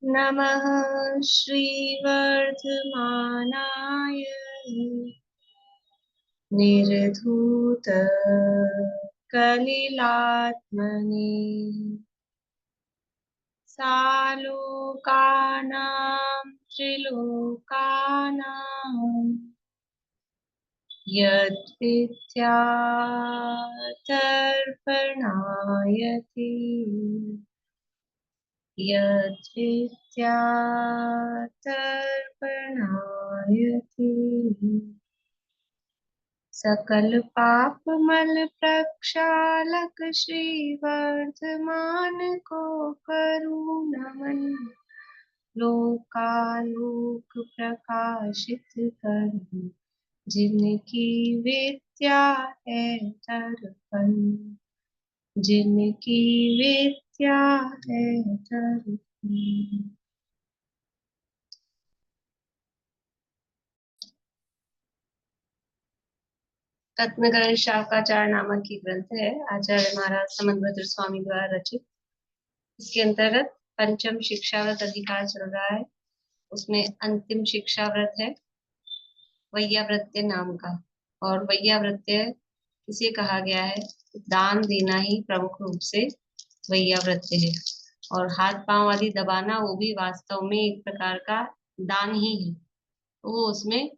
नमः श्रीवर्धमानाय निर्धूत कलिलात्मने सालोकानां त्रिलोकानां यद्विद्यातर्पणायति यद्विद्यातर्पणायति सकल पाप मल प्रक्षालक श्रीवर्धमान को करूँ नमन लोकालोक प्रकाशित करूँ जिनकी विद्या है दर्पण जिनकी विद्या है दर्पण। रत्नकरण शाकाचार नामक की ग्रंथ है, आचार्य महाराज समंतभद्र स्वामी द्वारा रचित। इसके अंतर्गत पंचम शिक्षाव्रत अधिकार चल रहा है। उसमें अंतिम शिक्षाव्रत है वैयावृत्य नाम का। और वैयावृत्य इसे कहा गया है, दान देना ही प्रमुख रूप से वैयावृत्य है। और हाथ पांव आदि दबाना वो भी वास्तव में एक प्रकार का दान ही है, वो उसमें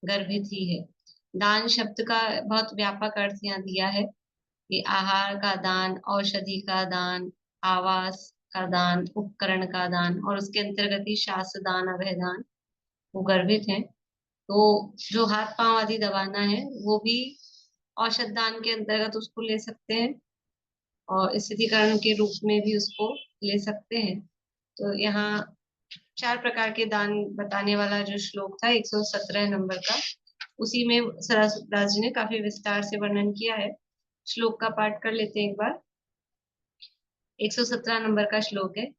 गर्भित ही है। दान शब्द का बहुत व्यापक अर्थ यहाँ दिया है कि आहार का दान, औषधि का दान, आवास का दान, उपकरण का दान, और उसके अंतर्गत ही शास्त्र दान, अभय दान वो गर्भित है। तो जो हाथ पांव आदि दबाना है वो भी औषध दान के अंतर्गत उसको ले सकते हैं, और स्थितिकरण के रूप में भी उसको ले सकते हैं। तो यहाँ 4 प्रकार के दान बताने वाला जो श्लोक था 117 नंबर का, उसी में सरस्वती जी ने काफी विस्तार से वर्णन किया है। श्लोक का पाठ कर लेते हैं एक बार। 117 नंबर का श्लोक है।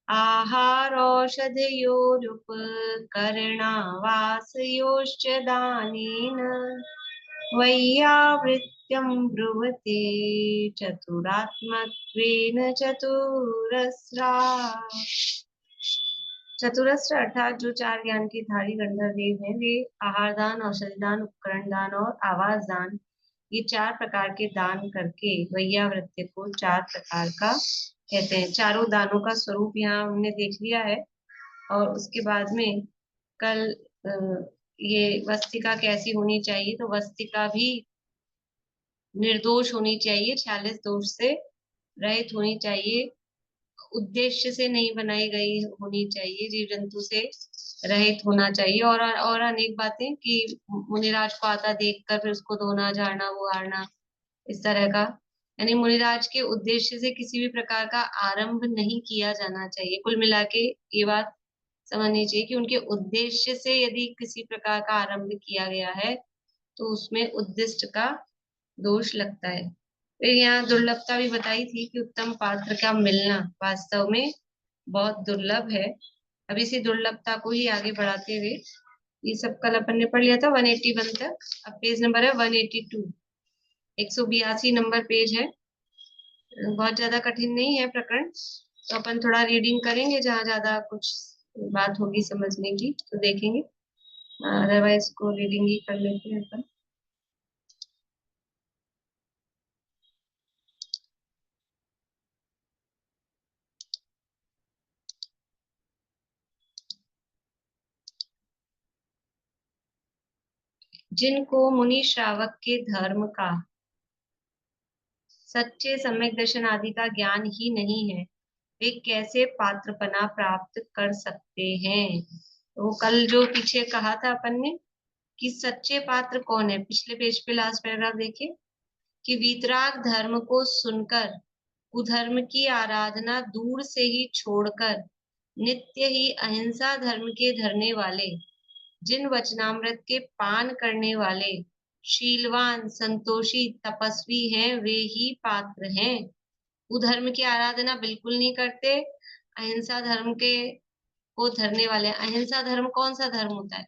आहारोषधयोरुपकरणावासयोश्च दानेन वैयावृत्यं ब्रुवते चतुरात्मत्वेन चतुरस्रा। चतुरस्र अर्थात जो 4 ज्ञान के धारी गंधर्व देव हैं, वे आहार दान, औषधि दान, उपकरण दान और आवास दान, ये 4 प्रकार के दान करके वैयावृत्य को 4 प्रकार का कहते हैं। चारों दानों का स्वरूप यहाँ हमने देख लिया है। और उसके बाद में कल ये वस्तिका कैसी होनी चाहिए, तो वस्तिका भी निर्दोष होनी चाहिए, 46 दोष से रहित होनी चाहिए, उद्देश्य से नहीं बनाई गई होनी चाहिए, जीव जंतु से रहित होना चाहिए। और अनेक बातें कि मुनिराज को आता देखकर फिर उसको धोना, झाड़ना, बुहारना, इस तरह का। यानी मुनिराज के उद्देश्य से किसी भी प्रकार का आरंभ नहीं किया जाना चाहिए। कुल मिला के ये बात समझनी चाहिए कि उनके उद्देश्य से यदि किसी प्रकार का आरंभ किया गया है तो उसमें उद्दिष्ट का दोष लगता है। फिर यहाँ दुर्लभता भी बताई थी कि उत्तम पात्र का मिलना वास्तव में बहुत दुर्लभ है। अब इसी दुर्लभता को ही आगे बढ़ाते हुए, ये सब कल अपन ने पढ़ लिया था 181 तक। अब पेज नंबर है 182, 182 नंबर पेज है। बहुत ज्यादा कठिन नहीं है प्रकरण, तो अपन थोड़ा रीडिंग करेंगे, जहाँ ज्यादा कुछ बात होगी समझने की तो देखेंगे, अदरवाइज को रीडिंग ही कर लेते हैं अपन। जिनको मुनि श्रावक के धर्म का, सच्चे सम्यक दर्शन आदि का ज्ञान ही नहीं है, वे कैसे पात्रपना प्राप्त कर सकते हैं। तो कल जो पीछे कहा था अपन ने कि सच्चे पात्र कौन है, पिछले पेज पे लास्ट पैराग्राफ देखिए कि वीतराग धर्म को सुनकर कुधर्म की आराधना दूर से ही छोड़कर नित्य ही अहिंसा धर्म के धरने वाले, जिन वचनामृत के पान करने वाले शीलवान, संतोषी, तपस्वी हैं, वे ही पात्र हैं। कुधर्म की आराधना बिल्कुल नहीं करते, अहिंसा धर्म के को धरने वाले। अहिंसा धर्म कौन सा धर्म होता है?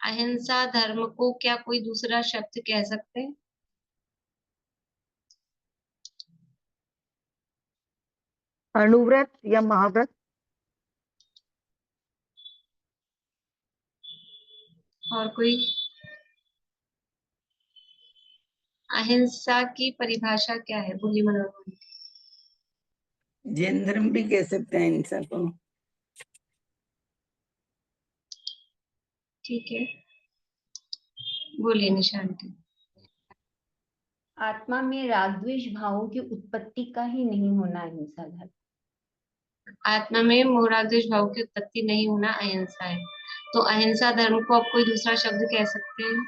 अहिंसा धर्म को क्या कोई दूसरा शब्द कह सकते हैं? अणुव्रत या महाव्रत। और कोई? अहिंसा की परिभाषा क्या है? बोलिए मनोरमा। जैन धर्म भी कह सकते हैं हिंसा को। ठीक है, बोलिए निशांति। आत्मा में राग द्वेष भावों की उत्पत्ति का ही नहीं होना अहिंसा धर्म। आत्मा में मोह राग द्वेष भाव की उत्पत्ति नहीं होना अहिंसा है। तो अहिंसा धर्म को आप कोई दूसरा शब्द कह सकते हैं?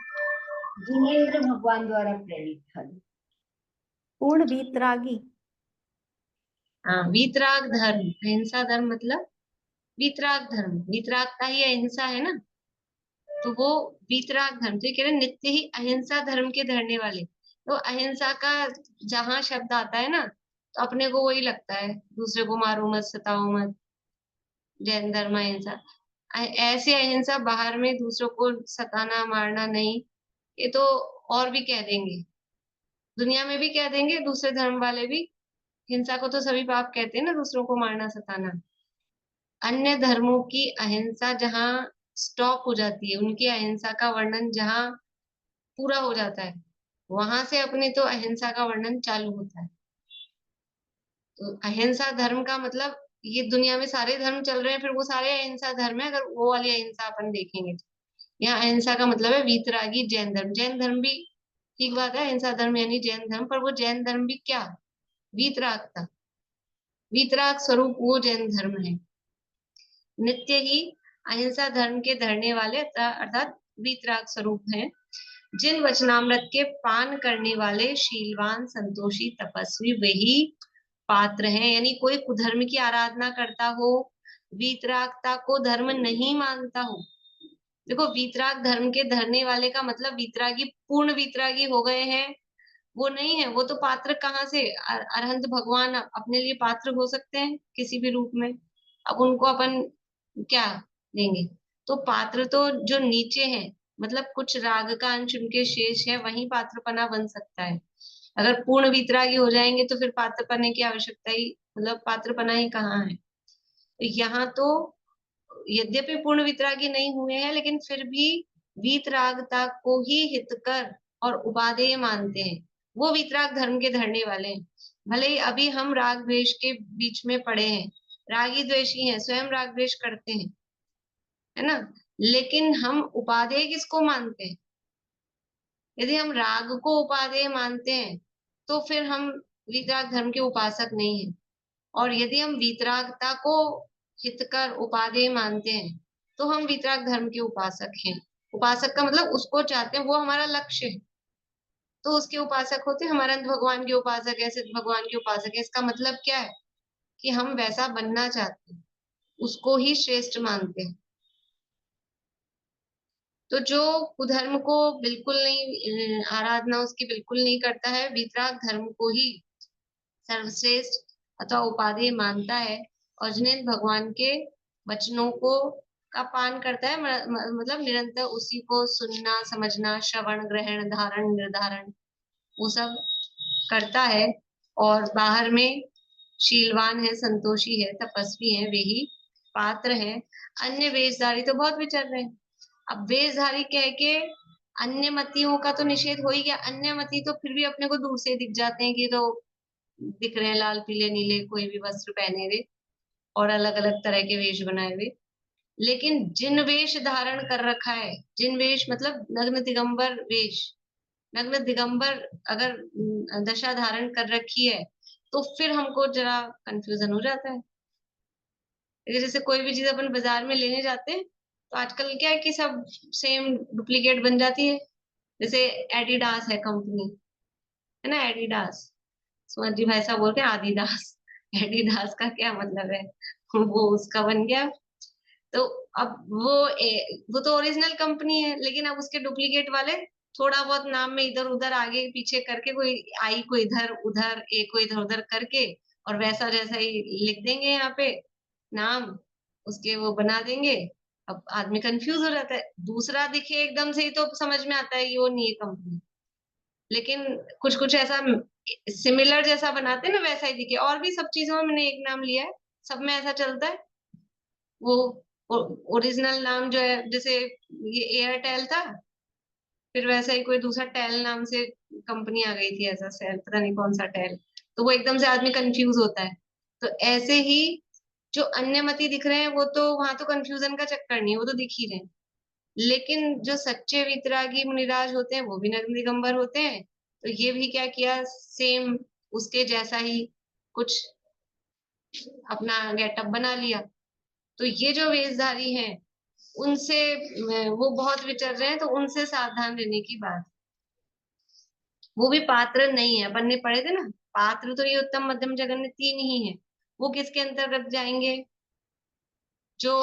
जिनेन्द्र भगवान द्वारा प्रेरित धर्म। पूर्ण वीतरागी। हाँ, वीतराग धर्म। अहिंसा धर्म मतलब वीतराग धर्म। वीतरागता ही अहिंसा है ना, तो वो वीतराग धर्म। तो ये कह रहे हैं, नित्य ही अहिंसा धर्म के धरने वाले। तो अहिंसा का जहां शब्द आता है ना, तो अपने को वही लगता है, दूसरे को मारो मत, सताओ मत, जैन धर्म अहिंसा। ऐसे अहिंसा बाहर में दूसरों को सताना मारना नहीं, ये तो और भी कह देंगे, दुनिया में भी कह देंगे दूसरे धर्म वाले भी। हिंसा को तो सभी पाप कहते हैं ना, दूसरों को मारना सताना। अन्य धर्मों की अहिंसा जहाँ स्टॉप हो जाती है, उनकी अहिंसा का वर्णन जहाँ पूरा हो जाता है, वहां से अपने तो अहिंसा का वर्णन चालू होता है। तो अहिंसा धर्म का मतलब, ये दुनिया में सारे धर्म चल रहे हैं, फिर वो सारे अहिंसा धर्म है, अगर वो वाली अहिंसा अपन देखेंगे तो। यहाँ अहिंसा का मतलब है वीतरागी जैन धर्म। जैन धर्म भी ठीक बात है, अहिंसा धर्म यानी जैन धर्म, पर वो जैन धर्म भी क्या, वीतराग था। वीतराग स्वरूप वो जैन धर्म है। नित्य ही अहिंसा धर्म के धरने वाले अर्थात वीतराग स्वरूप हैं। जिन वचनामृत के पान करने वाले शीलवान संतोषी तपस्वी वही पात्र हैं। यानी कोई कुधर्म की आराधना करता हो, वीतरागता को धर्म नहीं मानता हो। देखो, वीतराग धर्म के धरने वाले का मतलब वीतरागी पूर्ण वीतरागी हो गए हैं वो नहीं है। वो तो पात्र कहाँ से, अरहंत भगवान अपने लिए पात्र हो सकते हैं किसी भी रूप में। अब उनको अपन क्या देंगे? तो पात्र तो जो नीचे है, मतलब कुछ राग का अंश उनके शेष है, वही पात्रपना बन सकता है। अगर पूर्ण वीतरागी हो जाएंगे तो फिर पात्रपने की आवश्यकता ही, मतलब पात्रपना ही कहाँ है। यहाँ तो यद्यपि पूर्ण वितरागी नहीं हुए हैं, लेकिन फिर भी वीतरागता को ही हितकर और उपादेय मानते हैं। वो वीतराग धर्म के धरने वाले हैं। भले ही अभी हम राग द्वेष के बीच में पड़े हैं, रागी द्वेषी हैं, स्वयं राग द्वेष करते हैं, है ना, लेकिन हम उपादेय किसको मानते हैं? यदि हम राग को उपादेय मानते हैं तो फिर हम वीतराग धर्म के उपासक नहीं है। और यदि हम वीतरागता को हितकर उपादेय मानते हैं तो हम वीतराग धर्म के उपासक हैं। उपासक का मतलब उसको चाहते हैं, वो हमारा लक्ष्य है, तो उसके उपासक होते हैं। हमारा भगवान के उपासक है, सिद्ध भगवान के उपासक है। इसका मतलब क्या है कि हम वैसा बनना चाहते हैं, उसको ही श्रेष्ठ मानते हैं। तो जो कुधर्म को बिल्कुल नहीं, आराधना उसकी बिल्कुल नहीं करता है, वीतराग धर्म को ही सर्वश्रेष्ठ अथवा उपाधि मानता है, और जिन्हें भगवान के वचनों को का पान करता है, मतलब निरंतर उसी को सुनना, समझना, श्रवण, ग्रहण, धारण, निर्धारण, वो सब करता है। और बाहर में शीलवान है, संतोषी है, तपस्वी है, वे ही पात्र है। अन्य वेशधारी तो बहुत विचर रहे हैं। अब वेशधारी कह के अन्य मतियों का तो निषेध हो ही गया। अन्य मति तो फिर भी अपने को दूर से दिख जाते हैं कि तो दिख रहे हैं, लाल पीले नीले कोई भी वस्त्र पहने हुए और अलग अलग तरह के वेश बनाए हुए। लेकिन जिन वेश धारण कर रखा है, जिन वेश मतलब नग्न दिगंबर वेश, नग्न दिगंबर अगर दशा धारण कर रखी है, तो फिर हमको जरा कंफ्यूजन हो जाता है। जैसे कोई भी चीज अपन बाजार में लेने जाते हैं तो आजकल क्या है कि सब सेम डुप्लीकेट बन जाती है। जैसे एडिडास है कंपनी, है ना, एडिडास। सुमन जी भाई साहब बोलते हैं आदिदास। एडिडास का क्या मतलब है? वो उसका बन गया। तो अब वो तो ओरिजिनल कंपनी है, लेकिन अब उसके डुप्लीकेट वाले थोड़ा बहुत नाम में इधर उधर आगे पीछे करके, कोई आई को इधर उधर, ए को इधर उधर करके, और वैसा जैसा ही लिख देंगे यहाँ पे नाम उसके, वो बना देंगे। अब आदमी कंफ्यूज हो जाता है। दूसरा दिखे एकदम से ही तो समझ में आता है ये वो नहीं है कंपनी, लेकिन कुछ कुछ ऐसा सिमिलर जैसा बनाते हैं ना, वैसा ही दिखे। और भी सब चीजों में मैंने एक नाम लिया है, सब में ऐसा चलता है। वो ओरिजिनल नाम जो है, जैसे ये एयरटेल था, फिर वैसा ही कोई दूसरा टेल नाम से कंपनी आ गई थी, ऐसा सेल, पता नहीं कौन सा टेल, तो वो एकदम से आदमी कंफ्यूज होता है। तो ऐसे ही जो अन्यमति दिख रहे हैं वो तो, वहां तो कंफ्यूजन का चक्कर नहीं है, वो तो दिख ही रहे हैं। लेकिन जो सच्चे वितरागी मुनिराज होते हैं वो भी नग्न दिगंबर होते हैं। तो ये भी क्या किया, सेम उसके जैसा ही कुछ अपना गेटअप बना लिया। तो ये जो वेशधारी हैं उनसे वो बहुत विचर रहे हैं, तो उनसे सावधान रहने की बात। वो भी पात्र नहीं है, अपन ने पढ़े थे ना, पात्र तो ये उत्तम मध्यम जघन्य तीन ही है। वो किसके अंतर्गत जाएंगे, जो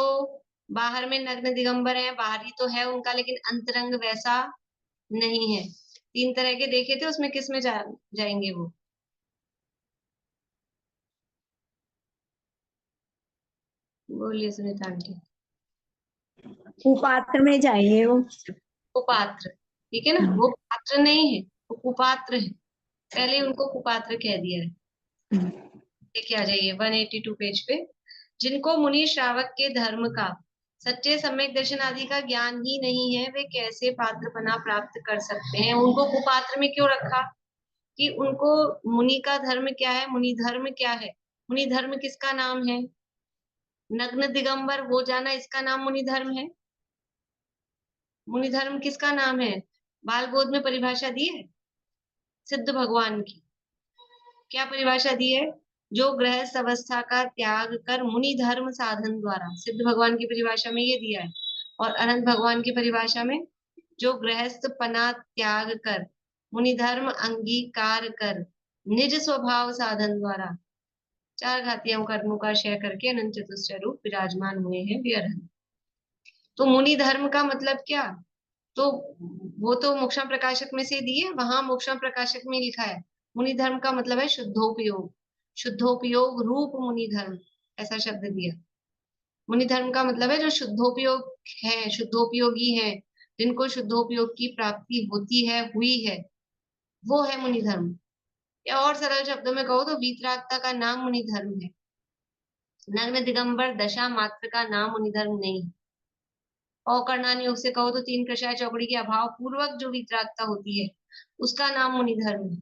बाहर में नग्न दिगंबर है, बाहरी तो है उनका लेकिन अंतरंग वैसा नहीं है। तीन तरह के देखे थे, उसमें किस में जाएंगे वो। बोलिए सुनीता आंटी। कुपात्र में जाइए वो। कुपात्र, ठीक है ना, वो पात्र नहीं है, वो कुपात्र है। पहले उनको कुपात्र कह दिया है। देखिए आ जाइए 182 पेज पे। जिनको मुनि श्रावक के धर्म का, सच्चे सम्यक दर्शन आदि का ज्ञान ही नहीं है, वे कैसे पात्रपना प्राप्त कर सकते हैं। उनको कुपात्र में क्यों रखा, कि उनको मुनि का धर्म क्या है, मुनि धर्म क्या है। मुनि धर्म किसका नाम है, नग्न दिगंबर हो जाना, इसका नाम मुनि धर्म है। मुनि धर्म किसका नाम है, बाल बोध में परिभाषा दी है सिद्ध भगवान की। क्या परिभाषा दी है, जो गृहस्थ अवस्था का त्याग कर मुनि धर्म साधन द्वारा, सिद्ध भगवान की परिभाषा में ये दिया है। और अनंत भगवान की परिभाषा में, जो गृहस्थ पना त्याग कर मुनि धर्म अंगीकार कर निज स्वभाव साधन द्वारा चार घातियों कर्मों का क्षय करके अनंत चतुष्टय रूप विराजमान हुए हैं वे अरहंत। तो मुनि धर्म का मतलब क्या, तो वो तो मोक्षम प्रकाशक में से दिए, वहां मोक्षम प्रकाशक में लिखा है मुनि धर्म का मतलब है शुद्धोपयोग, शुद्धोपयोग रूप मुनि धर्म, ऐसा शब्द दिया। मुनि धर्म का मतलब है जो शुद्धोपयोग है, शुद्धोपयोगी है, जिनको शुद्धोपयोग की प्राप्ति होती है, हुई है, वो है मुनि धर्म। या और सरल शब्दों में कहो तो वीतरागता का नाम मुनि धर्म है। नग्न दिगंबर दशा मात्र का नाम मुनि धर्म नहीं। अकर्णान योग से कहो तो तीन कषाय चौकड़ी के अभाव पूर्वक जो वितरागता होती है उसका नाम मुनि धर्म है।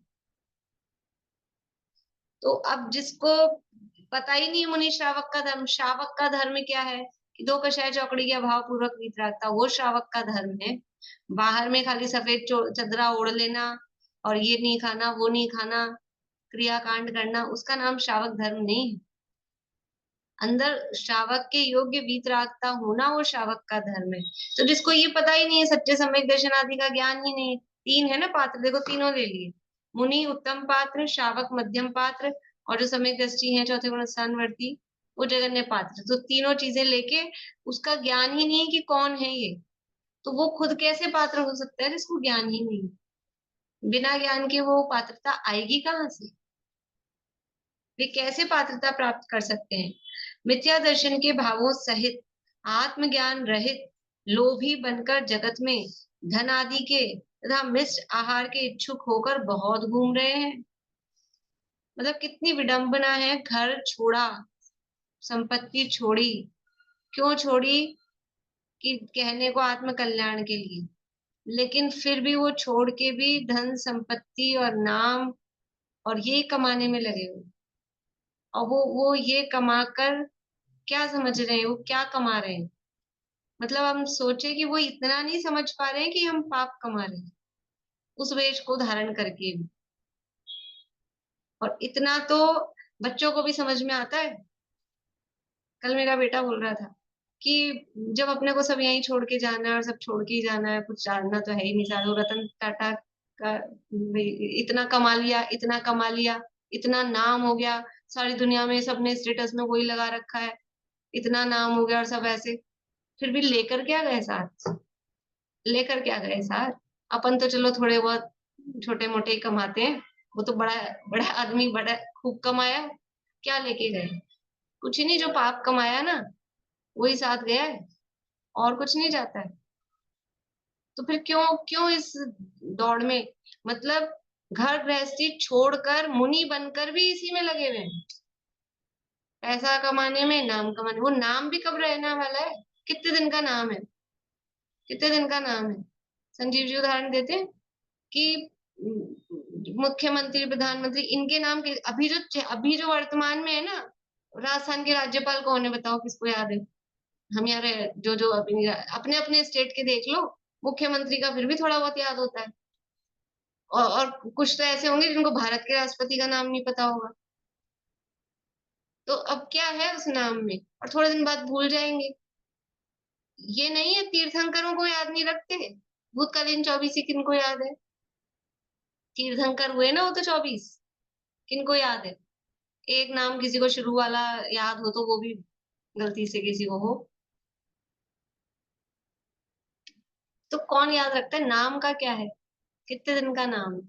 तो अब जिसको पता ही नहीं मुनि श्रावक का धर्म, श्रावक का धर्म क्या है कि दो कषाय चौकड़ी के अभाव पूर्वक वितरागता, वो श्रावक का धर्म है। बाहर में खाली सफेद चदरा ओढ़ लेना और ये नहीं खाना वो नहीं खाना, क्रियाकांड करना, उसका नाम श्रावक धर्म नहीं है। अंदर श्रावक के योग्य वीतरागता होना वो श्रावक का धर्म है। तो जिसको ये पता ही नहीं है, सच्चे सम्यक दर्शन आदि का ज्ञान ही नहीं है, तीन है ना पात्र, देखो तीनों ले लिए, मुनि उत्तम पात्र, श्रावक मध्यम पात्र, और जो सम्यक दृष्टि है चौथे गुण स्थानवर्ती वो जगन्य पात्र। तो तीनों चीजें लेके उसका ज्ञान ही नहीं है कि कौन है ये, तो वो खुद कैसे पात्र हो सकता है जिसको ज्ञान ही नहीं। बिना ज्ञान के वो पात्रता आएगी कहाँ से, वे कैसे पात्रता प्राप्त कर सकते हैं। मिथ्या दर्शन के भावों सहित आत्मज्ञान रहित लोभी बनकर जगत में धन आदि के तथा मिष्ट आहार के इच्छुक होकर बहुत घूम रहे हैं। मतलब कितनी विडंबना है, घर छोड़ा, संपत्ति छोड़ी, क्यों छोड़ी, कि कहने को आत्म कल्याण के लिए, लेकिन फिर भी वो छोड़ के भी धन संपत्ति और नाम और ये कमाने में लगे हुए। और वो ये कमाकर क्या समझ रहे हैं, वो क्या कमा रहे हैं। मतलब हम सोचे कि वो इतना नहीं समझ पा रहे हैं कि हम पाप कमा रहे हैं उस वेश को धारण करके भी। और इतना तो बच्चों को भी समझ में आता है। कल मेरा बेटा बोल रहा था कि जब अपने को सब यहीं छोड़ के जाना है और सब छोड़ के ही जाना है, कुछ जानना तो है ही नहीं, साधु रतन टाटा का इतना कमा लिया, इतना कमा लिया, इतना नाम हो गया, सारी दुनिया में सबने स्टेटस में वही लगा रखा है, इतना नाम हो गया और सब ऐसे, फिर भी लेकर क्या गए साथ, लेकर क्या गए साथ। अपन तो चलो थोड़े बहुत छोटे मोटे ही कमाते हैं, वो तो बड़ा बड़ा आदमी बड़ा खूब कमाया, क्या लेके गए, कुछ ही नहीं। जो पाप कमाया ना वही साथ गया है, और कुछ नहीं जाता है। तो फिर क्यों क्यों इस दौड़ में, मतलब घर गृहस्थी छोड़कर मुनि बनकर भी इसी में लगे हुए हैं, पैसा कमाने में, नाम कमाने। वो नाम भी कब रहने वाला है, कितने दिन का नाम है, कितने दिन का नाम है? संजीव जी उदाहरण देते हैं कि मुख्यमंत्री, प्रधानमंत्री, इनके नाम के अभी जो वर्तमान में है ना, राजस्थान के राज्यपाल कौन है बताओ, किसको याद है? हम यार जो जो अपने अपने स्टेट के देख लो, मुख्यमंत्री का फिर भी थोड़ा बहुत याद होता है। और कुछ तो ऐसे होंगे जिनको भारत के राष्ट्रपति का नाम नहीं पता होगा। तो अब क्या है उस नाम में, और थोड़े दिन बाद भूल जाएंगे। ये नहीं है तीर्थंकरों को याद नहीं रखते, भूतकालीन 24 किनको याद है? तीर्थंकर हुए ना वो तो 24, किनको याद है? एक नाम किसी को शुरू वाला याद हो तो वो भी गलती से किसी को हो, तो कौन याद रखता है? नाम का क्या है, कितने दिन का नाम है?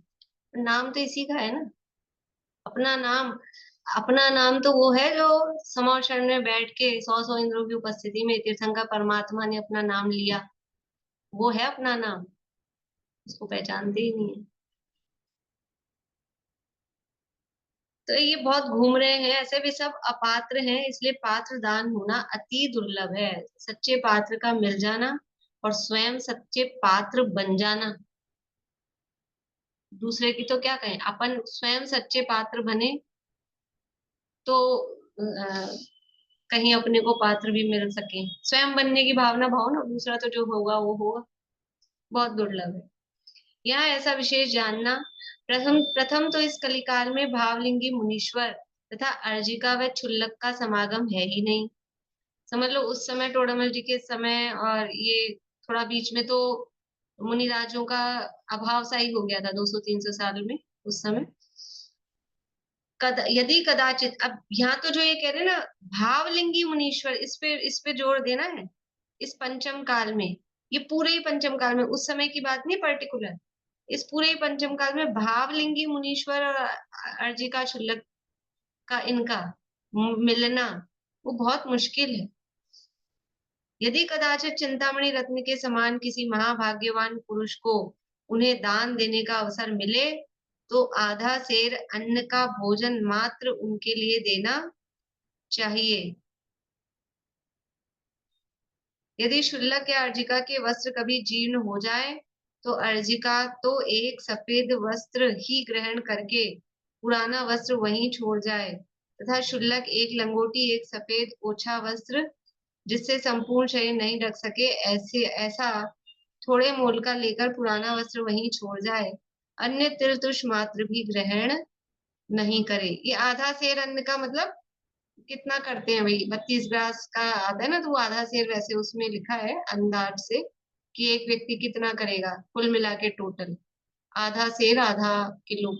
नाम तो इसी का है ना, अपना नाम। अपना नाम तो वो है जो समर शरण में बैठ के 100 इंद्रों की उपस्थिति में तीर्थंकर परमात्मा ने अपना नाम लिया, वो है अपना नाम। उसको पहचानते ही नहीं है। तो ये बहुत घूम रहे हैं, ऐसे भी सब अपात्र हैं, इसलिए पात्र दान होना अति दुर्लभ है। सच्चे पात्र का मिल जाना और स्वयं सच्चे पात्र बन जाना, दूसरे की तो क्या कहें, अपन स्वयं सच्चे पात्र बने तो कहीं अपने को पात्र भी मिल सके। स्वयं बनने की भावना भाव ना, दूसरा तो जो होगा वो होगा, बहुत दुर्लभ है। यहाँ ऐसा विशेष जानना, प्रथम प्रथम तो इस कलिकाल में भावलिंगी मुनीश्वर तथा अर्जिका व क्षुल्लक का समागम है ही नहीं। समझ लो उस समय टोडरमल जी के समय और ये थोड़ा बीच में तो मुनिराजों का अभाव सा ही हो गया था 200-300 साल में उस समय। यदि कदाचित, अब यहाँ तो जो ये कह रहे हैं ना भावलिंगी मुनीश्वर, इस पे जोर देना है। इस पंचम काल में, ये पूरे ही पंचम काल में, उस समय की बात नहीं पर्टिकुलर, इस पूरे ही पंचम काल में भावलिंगी मुनीश्वर और अर्जिका क्षुल्लक का इनका मिलना वो बहुत मुश्किल है। यदि कदाचित चिंतामणि रत्न के समान किसी महाभाग्यवान पुरुष को उन्हें दान देने का अवसर मिले तो आधा सेर अन्न का भोजन मात्र उनके लिए देना चाहिए। यदि क्षुल्लक या अर्जिका के वस्त्र कभी जीर्ण हो जाए तो अर्जिका तो एक सफेद वस्त्र ही ग्रहण करके पुराना वस्त्र वहीं छोड़ जाए, तथा क्षुल्लक एक लंगोटी, एक सफेद ओछा वस्त्र जिससे संपूर्ण शरीर नहीं ढक सके, ऐसा थोड़े मोल का लेकर पुराना वस्त्र वहीं छोड़ जाए, अन्य तिल तुष मात्र भी ग्रहण नहीं करे। ये आधा सेर अन्न का मतलब कितना करते हैं भाई, 32 ग्रास का आता है ना, तो वो आधा सेर वैसे उसमें लिखा है अंदाज से कि एक व्यक्ति कितना करेगा कुल मिला के टोटल, आधा सेर आधा किलो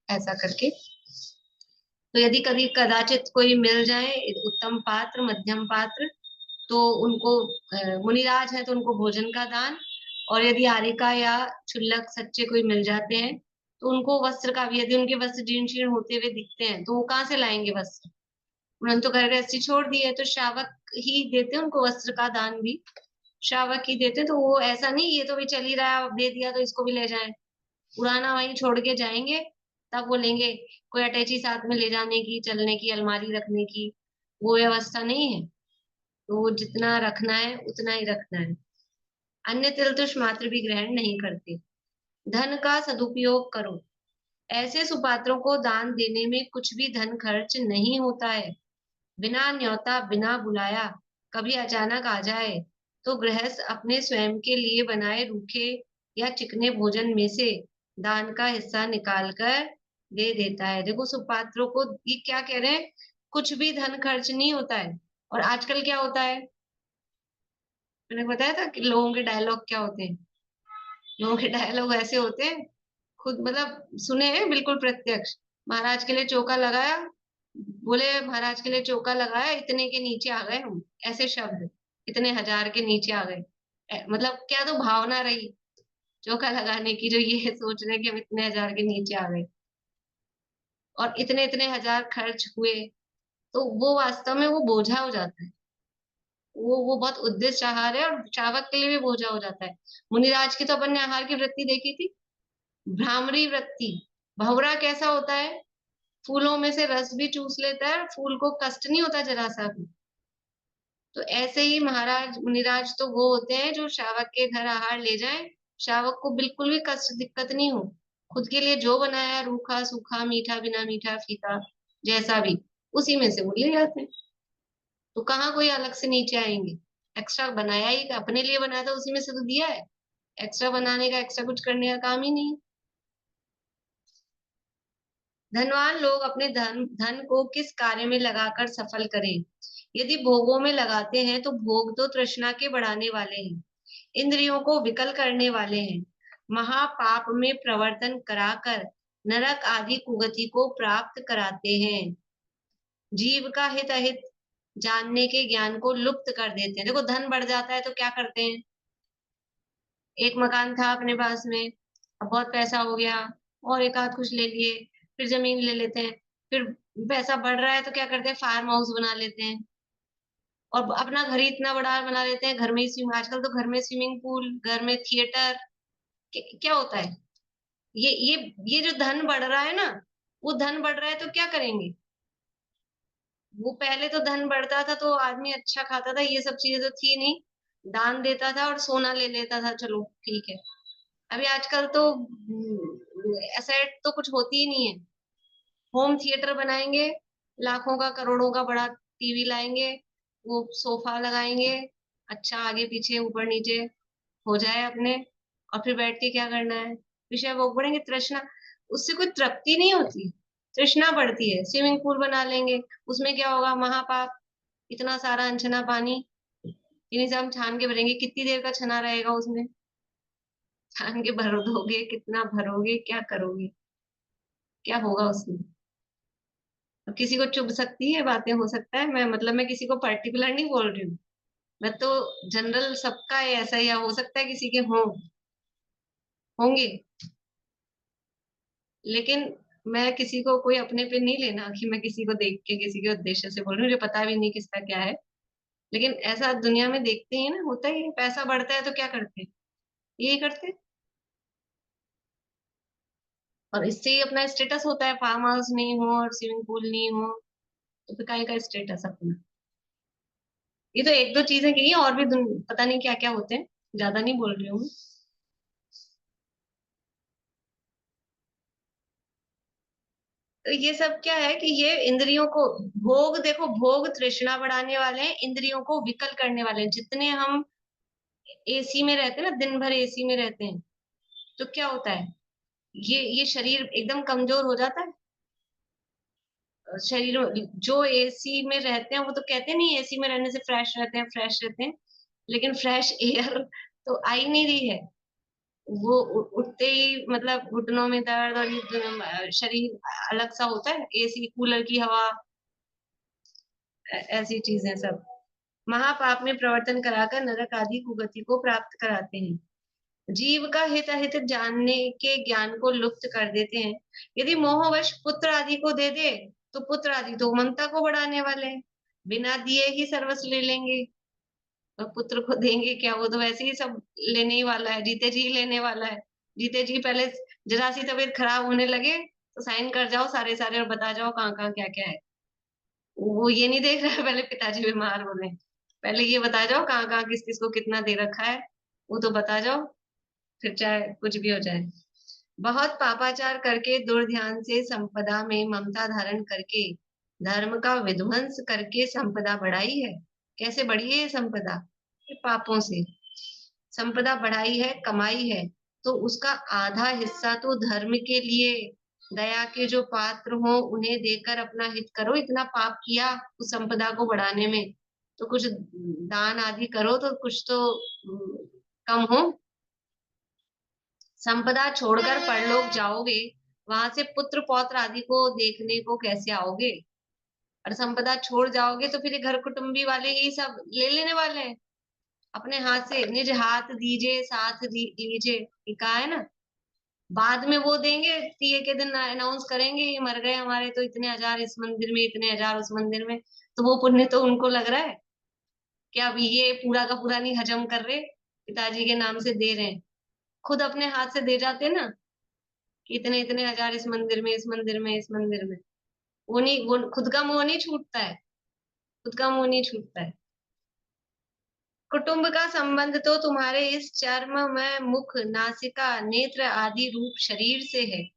ऐसा करके। तो यदि कभी कदाचित कोई मिल जाए उत्तम पात्र, मध्यम पात्र, तो उनको मुनिराज है तो उनको भोजन का दान, और यदि आरिका या क्षुल्लक सच्चे कोई मिल जाते हैं तो उनको वस्त्र का भी, यदि उनके वस्त्र जीर्ण शीर्ण होते हुए दिखते हैं तो वो कहाँ से लाएंगे वस्त्र, उन्होंने तो घर गृहस्थी छोड़ दी है, तो श्रावक ही देते हैं उनको वस्त्र का दान भी, श्रावक ही देते हैं। तो वो ऐसा नहीं ये तो भी चल ही रहा है, अब दे दिया तो इसको भी ले जाए, पुराना वहीं छोड़ के जाएंगे, तब बोलेंगे। कोई अटैची साथ में ले जाने की, चलने की, अलमारी रखने की वो व्यवस्था नहीं है, तो वो जितना रखना है उतना ही रखना है। अन्य तिलतुष मात्र भी ग्रहण नहीं करते। धन का सदुपयोग करो, ऐसे सुपात्रों को दान देने में कुछ भी धन खर्च नहीं होता है। बिना न्योता, बिना बुलाया कभी अचानक आ जाए तो गृहस्थ अपने स्वयं के लिए बनाए रूखे या चिकने भोजन में से दान का हिस्सा निकाल कर दे देता है। देखो सुपात्रों को ये क्या कह रहे हैं, कुछ भी धन खर्च नहीं होता है। और आजकल क्या होता है, मैंने बताया था कि लोगों के डायलॉग क्या होते हैं, लोगों के डायलॉग ऐसे होते हैं, खुद मतलब सुने हैं बिल्कुल प्रत्यक्ष। महाराज के लिए चौका लगाया, बोले महाराज के लिए चौका लगाया, इतने के नीचे आ गए हम, ऐसे शब्द, इतने हजार के नीचे आ गए। मतलब क्या तो भावना रही चौका लगाने की, जो ये सोच रहे कि हम इतने हजार के नीचे आ गए और इतने इतने हजार खर्च हुए, तो वो वास्तव में वो बोझा हो जाता है। वो बहुत उद्देश्य आहार है और चावक के लिए भी बोझा हो जाता है। मुनिराज की तो अपन ने आहार की वृत्ति देखी थी, भ्रामरी वृत्ति। भंवरा कैसा होता है, फूलों में से रस भी चूस लेता है, फूल को कष्ट नहीं होता जरा सा भी, तो ऐसे ही महाराज मुनिराज तो वो होते हैं जो शावक के घर आहार ले जाएं, शावक को बिल्कुल भी कष्ट दिक्कत नहीं हो, खुद के लिए जो बनाया रूखा सूखा मीठा बिना मीठा फीका जैसा भी, उसी में से वो ले जाते हैं। तो कहाँ कोई अलग से नीचे आएंगे, एक्स्ट्रा बनाया ही अपने लिए बनाया था उसी में से तो दिया है, एक्स्ट्रा बनाने का एक्स्ट्रा कुछ करने का काम ही नहीं। धनवान लोग अपने धन धन को किस कार्य में लगाकर सफल करें। यदि भोगों में लगाते हैं तो भोग तो तृष्णा के बढ़ाने वाले हैं, इंद्रियों को विकल करने वाले हैं, महापाप में प्रवर्तन कराकर नरक आदि कुगति को प्राप्त कराते हैं, जीव का हित अहित जानने के ज्ञान को लुप्त कर देते हैं। देखो धन बढ़ जाता है तो क्या करते हैं, एक मकान था अपने पास में, अब बहुत पैसा हो गया और एक आध कुछ ले लिए, फिर जमीन ले लेते हैं, फिर पैसा बढ़ रहा है तो क्या करते हैं, फार्म हाउस बना लेते हैं और अपना घर ही इतना बड़ा बना लेते हैं, घर में ही स्विमिंग, आजकल तो घर में स्विमिंग पूल, घर में थिएटर। क्या होता है, ये जो धन बढ़ रहा है ना, वो धन बढ़ रहा है तो क्या करेंगे, वो पहले तो धन बढ़ता था तो आदमी अच्छा खाता था, ये सब चीजें तो थी नहीं, दान देता था और सोना ले लेता था, चलो ठीक है। अभी आजकल तो एसेट तो कुछ होती ही नहीं है, होम थिएटर बनाएंगे, लाखों का करोड़ों का बड़ा टीवी लाएंगे, वो सोफा लगाएंगे, अच्छा आगे पीछे ऊपर नीचे हो जाए अपने, और फिर बैठ के क्या करना है, विषय भोग बढ़ेंगे, तृष्णा, उससे कोई तृप्ति नहीं होती, तृष्णा बढ़ती है। स्विमिंग पूल बना लेंगे, उसमें क्या होगा, महापाप, इतना सारा अनछना पानी, इन्हीं से हम छान के भरेंगे, कितनी देर का छना रहेगा उसमें, छान के भर दोगे, कितना भरोगे, क्या करोगे, क्या होगा उसमें। अब किसी को चुभ सकती है बातें, हो सकता है, मैं मतलब मैं किसी को पर्टिकुलर नहीं बोल रही हूँ, मैं तो जनरल सबका है ऐसा, या हो सकता है किसी के होंगे, लेकिन मैं किसी को कोई अपने पे नहीं लेना कि मैं किसी को देख के किसी के उद्देश्य से बोल रही हूँ, मुझे पता भी नहीं किसका क्या है, लेकिन ऐसा दुनिया में देखते हैं ना, होता ही है, पैसा बढ़ता है तो क्या करते हैं, यही करते हैं, और इससे ही अपना स्टेटस होता है, फार्म हाउस नहीं हो और स्विमिंग पूल नहीं हो तो फिर कहीं का स्टेटस अपना। ये तो एक दो चीजें कही हैं, और भी पता नहीं क्या क्या होते हैं, ज्यादा नहीं बोल रही हूँ। तो ये सब क्या है कि ये इंद्रियों को, भोग देखो, भोग तृष्णा बढ़ाने वाले हैं, इंद्रियों को विकल करने वाले हैं। जितने हम एसी में रहते हैं ना, दिन भर एसी में रहते हैं, तो क्या होता है, ये शरीर एकदम कमजोर हो जाता है, शरीर जो एसी में रहते हैं वो तो कहते नहीं एसी में रहने से फ्रेश रहते हैं, फ्रेश रहते हैं, लेकिन फ्रेश एयर तो आ ही नहीं रही है, वो उठते ही मतलब घुटनों में दर्द, और ये शरीर अलग सा होता है, एसी कूलर की हवा, ऐसी चीजें सब महापाप में प्रवर्तन कराकर नरक आदि कुगति को प्राप्त कराते हैं, जीव का हित अहित जानने के ज्ञान को लुप्त कर देते हैं। यदि मोहवश पुत्र आदि को दे दे तो पुत्र आदि तो ममता को बढ़ाने वाले हैं, बिना दिए ही सर्वस्व ले लेंगे, और पुत्र को देंगे क्या, वो तो वैसे ही सब लेने ही वाला है, जीते जी लेने वाला है, जीते जी पहले जरा सी तबीयत खराब होने लगे तो साइन कर जाओ सारे सारे और बता जाओ कहाँ कहाँ क्या क्या है, वो ये नहीं देख रहा है पहले पिताजी बीमार हो रहे हैं, पहले ये बता जाओ कहाँ कहाँ किस किस को कितना दे रखा है, वो तो बता जाओ, फिर चाहे कुछ भी हो जाए। बहुत पापाचार करके दुर्ध्यान से संपदा में ममता धारण करके धर्म का विध्वंस करके संपदा बढ़ाई है। कैसे बढ़ी है ये संपदा, ये पापों से संपदा बढ़ाई है, कमाई है, तो उसका आधा हिस्सा तो धर्म के लिए, दया के जो पात्र हो उन्हें देकर अपना हित करो, इतना पाप किया उस संपदा को बढ़ाने में, तो कुछ दान आदि करो तो कुछ तो कम हो। संपदा छोड़कर परलोक जाओगे, वहां से पुत्र पौत्र आदि को देखने को कैसे आओगे, और संपदा छोड़ जाओगे तो फिर ये घर कुटुंबी वाले यही सब ले लेने वाले हैं, अपने हाथ से निज हाथ दीजिए साथ लीजिए, ये कहा है ना, बाद में वो देंगे, तीये के दिन अनाउंस करेंगे ये मर गए हमारे तो इतने हजार इस मंदिर में, इतने हजार उस मंदिर में, तो वो पुण्य तो उनको लग रहा है कि अब ये पूरा का पूरा नहीं हजम कर रहे, पिताजी के नाम से दे रहे हैं, खुद अपने हाथ से दे जाते ना कि इतने इतने हजार इस मंदिर में, इस मंदिर में, इस मंदिर में, वो नहीं, वो खुद का मुंह नहीं छूटता है, खुद का मुंह नहीं छूटता है। कुटुंब का संबंध तो तुम्हारे इस चर्म में मुख, नासिका, नेत्र आदि रूप शरीर से है।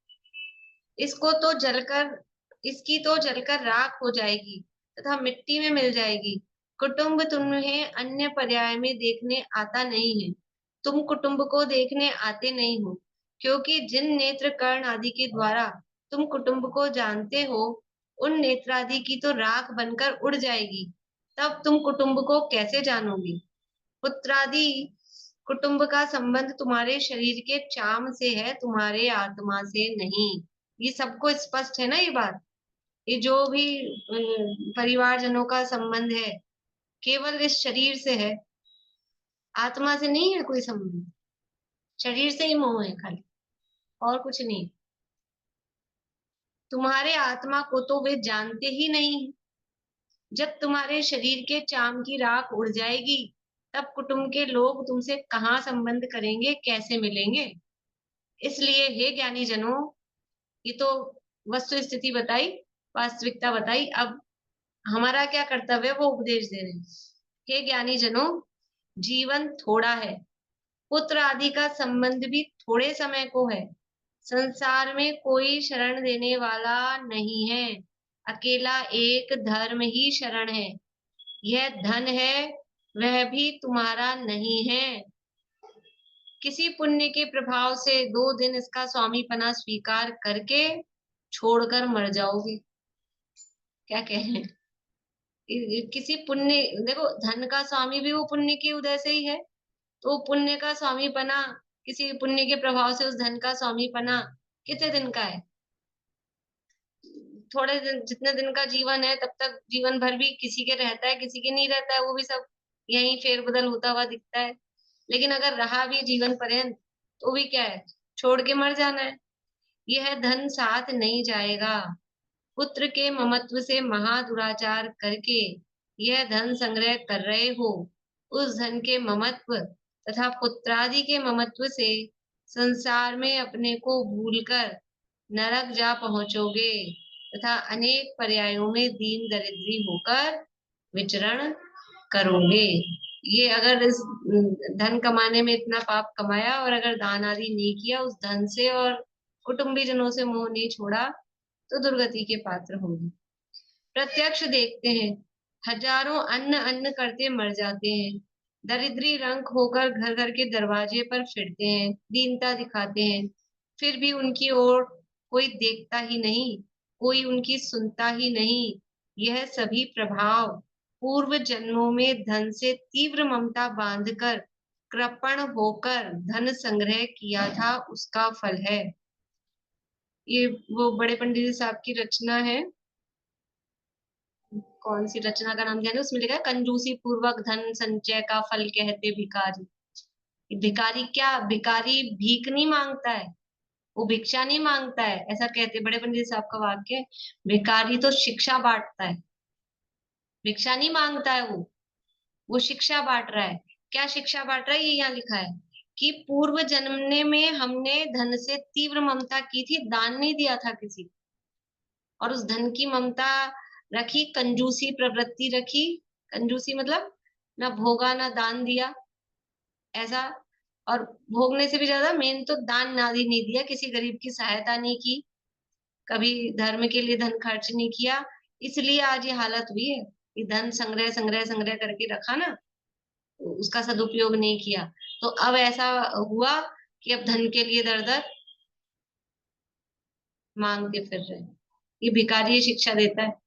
इसकी तो जलकर राख हो जाएगी तथा मिट्टी में मिल जाएगी। कुटुंब तुम्हें अन्य पर्याय में देखने आता नहीं है। तुम कुटुंब को देखने आते नहीं हो, क्योंकि जिन नेत्र, कर्ण आदि के द्वारा तुम कुटुंब को जानते हो, उन नेत्रादि की तो राख बनकर उड़ जाएगी। तब तुम कुटुंब को कैसे जानोगे? पुत्रादि कुटुंब का संबंध तुम्हारे शरीर के चाम से है, तुम्हारे आत्मा से नहीं। ये सबको स्पष्ट है ना ये बात? ये जो भी परिवारजनों का संबंध है केवल इस शरीर से है, आत्मा से नहीं है कोई संबंध। शरीर से ही मोह है खाली, और कुछ नहीं। तुम्हारे आत्मा को तो वे जानते ही नहीं। जब तुम्हारे शरीर के चाम की राख उड़ जाएगी, तब कुटुंब के लोग तुमसे कहाँ संबंध करेंगे, कैसे मिलेंगे? इसलिए हे ज्ञानी जनों, ये तो वस्तु स्थिति बताई, वास्तविकता बताई। अब हमारा क्या कर्तव्य है वो उपदेश दे रहे हैं। हे ज्ञानी जनों, जीवन थोड़ा है, पुत्र आदि का संबंध भी थोड़े समय को है। संसार में कोई शरण देने वाला नहीं है, अकेला एक धर्म ही शरण है। यह धन है, वह भी तुम्हारा नहीं है। किसी पुण्य के प्रभाव से 2 दिन इसका स्वामीपना स्वीकार करके छोड़कर मर जाओगे। क्या कह रहे हैं? किसी पुण्य, देखो धन का स्वामी भी वो पुण्य के उदय से ही है, तो पुण्य का स्वामीपना, किसी पुण्य के प्रभाव से उस धन का स्वामीपना कितने दिन का है? थोड़े दिन, जितने दिन का जीवन है तब तक जीवन भर भी किसी के रहता है, किसी के नहीं रहता है, वो भी सब यही फेरबदल होता हुआ दिखता है। लेकिन अगर रहा भी जीवन पर्यंत तो भी क्या है, छोड़ के मर जाना है। यह धन साथ नहीं जाएगा। पुत्र के ममत्व से महादुराचार करके यह धन संग्रह कर रहे हो। उस धन के ममत्व तथा पुत्रादि के ममत्व से संसार में अपने को भूलकर नरक जा पहुंचोगे तथा अनेक पर्यायों में दीन दरिद्री होकर विचरण करोगे। ये अगर इस धन कमाने में इतना पाप कमाया और अगर दान आदि नहीं किया उस धन से और कुटुंबी जनों से मोह नहीं छोड़ा, तो दुर्गति के पात्र होंगे। प्रत्यक्ष देखते हैं, हजारों अन्न अन्न करते मर जाते हैं, दरिद्री रंक होकर घर घर के दरवाजे पर फिरते हैं, दीनता दिखाते हैं, फिर भी उनकी ओर कोई देखता ही नहीं, कोई उनकी सुनता ही नहीं। यह सभी प्रभाव पूर्व जन्मों में धन से तीव्र ममता बांधकर कृपण होकर धन संग्रह किया था, उसका फल है। ये वो बड़े पंडित जी साहब की रचना है, कौन सी रचना का नाम ध्यान है, उसमें लिखा है कंजूसी पूर्वक धन संचय का फल कहते भिखारी। भिखारी क्या, भिखारी भीख नहीं मांगता है, वो भिक्षा नहीं मांगता है, ऐसा कहते बड़े पंडित साहब का वाक्य है। भिखारी तो शिक्षा बांटता है, भिक्षा नहीं मांगता है, वो शिक्षा बांट रहा है। क्या शिक्षा बांट रहा है? ये यहाँ लिखा है कि पूर्व जन्मने में हमने धन से तीव्र ममता की थी, दान नहीं दिया था किसी को, और उस धन की ममता रखी, कंजूसी प्रवृत्ति रखी। कंजूसी मतलब ना भोगा ना दान दिया, ऐसा। और भोगने से भी ज्यादा मेन तो दान नादी नहीं दिया, किसी गरीब की सहायता नहीं की, कभी धर्म के लिए धन खर्च नहीं किया। इसलिए आज ये हालत हुई है कि धन संग्रह संग्रह संग्रह करके रखा ना, उसका सदुपयोग नहीं किया, तो अब ऐसा हुआ कि अब धन के लिए दर दर मांगते फिर रहे। ये भिखारी शिक्षा देता है।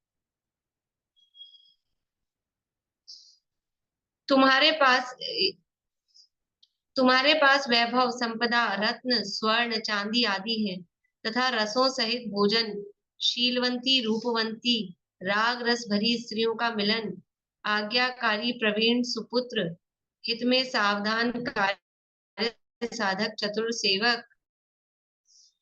तुम्हारे पास तुम्हारे पास वैभव, संपदा, रत्न, स्वर्ण, चांदी आदि है तथा रसों सहित भोजन, शीलवंती, रूपवंती, राग रस भरी स्त्रियों का मिलन, आज्ञाकारी प्रवीण सुपुत्र, हित में सावधान कार्य साधक चतुर सेवक,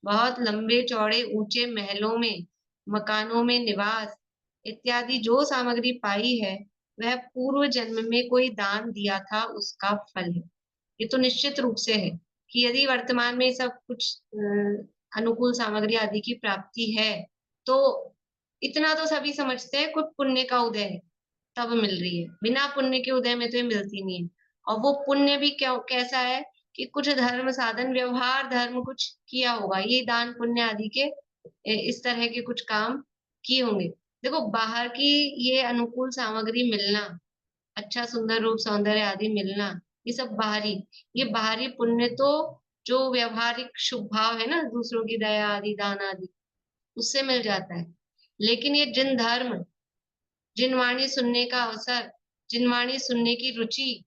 बहुत लंबे चौड़े ऊंचे महलों में, मकानों में निवास इत्यादि जो सामग्री पाई है, वह पूर्व जन्म में कोई दान दिया था, उसका फल है। ये तो निश्चित रूप से है कि यदि वर्तमान में सब कुछ अनुकूल सामग्री आदि की प्राप्ति है, तो इतना तो सभी समझते हैं कुछ पुण्य का उदय है तब मिल रही है, बिना पुण्य के उदय में तो ये मिलती नहीं है। और वो पुण्य भी क्या कैसा है कि कुछ धर्म साधन व्यवहार धर्म कुछ किया होगा, ये दान पुण्य आदि के इस तरह के कुछ काम किए होंगे। देखो बाहर की ये अनुकूल सामग्री मिलना, अच्छा सुंदर रूप सौंदर्य आदि मिलना, ये सब बाहरी, ये बाहरी पुण्य तो जो व्यवहारिक शुभ भाव है ना, दूसरों की दया आदि दान आदि, उससे मिल जाता है। लेकिन ये जिन धर्म, जिन वाणी सुनने का अवसर, जिन वाणी सुनने की रुचि,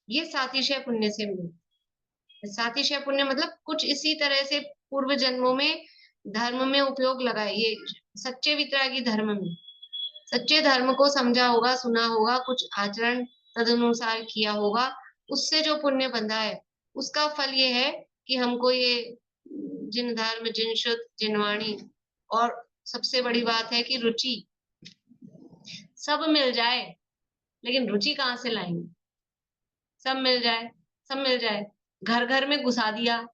ये सातिशय पुण्य से मिले। सातिशय पुण्य मतलब कुछ इसी तरह से पूर्व जन्मों में धर्म में उपयोग लगाए, ये सच्चे वितरागी धर्म में, सच्चे धर्म को समझा होगा, सुना होगा, कुछ आचरण तदनुसार किया होगा, उससे जो पुण्य बंधा है, उसका फल ये है कि हमको ये जिन धर्म, जिन शुद्ध, जिन वाणी, और सबसे बड़ी बात है कि रुचि, सब मिल जाए, लेकिन रुचि कहाँ से लाएंगे? सब मिल जाए, सब मिल जाए, घर घर में घुसा दिया,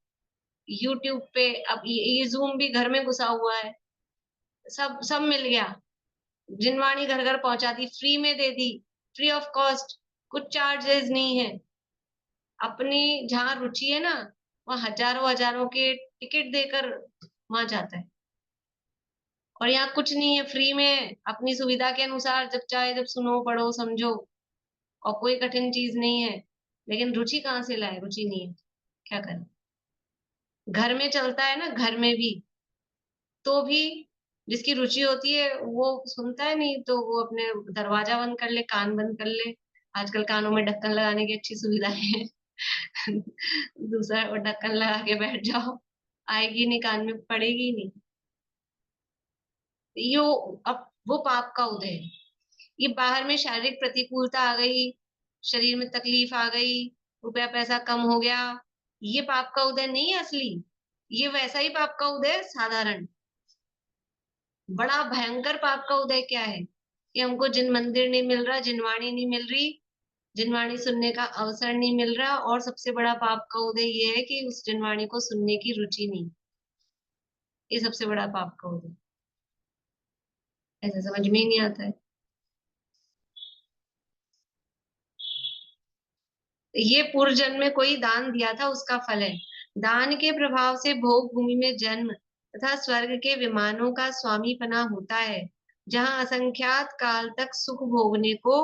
यूट्यूब पे अब ये जूम भी घर में घुसा हुआ है, सब सब मिल गया, जिनवाणी घर घर पहुंचा दी, फ्री में दे दी, फ्री ऑफ कॉस्ट, कुछ चार्जेस नहीं है। अपनी जहाँ रुचि है ना, वहाँ हजारों हजारों के टिकट देकर वहां जाता है, और यहाँ कुछ नहीं है, फ्री में अपनी सुविधा के अनुसार जब चाहे जब सुनो पढ़ो समझो, और कोई कठिन चीज नहीं है। लेकिन रुचि कहाँ से लाए? रुचि नहीं है, क्या करें? घर में चलता है ना, घर में भी, तो भी जिसकी रुचि होती है वो सुनता है, नहीं तो वो अपने दरवाजा बंद कर ले, कान बंद कर ले। आजकल कानों में ढक्कन लगाने की अच्छी सुविधाएं हैं। दूसरा वो ढक्कन लगा के बैठ जाओ, आएगी नहीं, कान में पड़ेगी नहीं। यो अब वो पाप का उदय है। ये बाहर में शारीरिक प्रतिकूलता आ गई, शरीर में तकलीफ आ गई, रुपया पैसा कम हो गया, ये पाप का उदय नहीं है असली। ये वैसा ही पाप का उदय साधारण। बड़ा भयंकर पाप का उदय क्या है कि हमको जिन मंदिर नहीं मिल रहा, जिनवाणी नहीं मिल रही, जिनवाणी सुनने का अवसर नहीं मिल रहा, और सबसे बड़ा पाप का उदय ये है कि उस जिनवाणी को सुनने की रुचि नहीं। ये सबसे बड़ा पाप का उदय, ऐसा समझ में ही नहीं आता है। ये पूर्व जन्म में कोई दान दिया था, उसका फल है। दान के प्रभाव से भोग भूमि में जन्म तथा स्वर्ग के विमानों का स्वामीपना होता है, जहाँ असंख्यात काल तक सुख भोगने को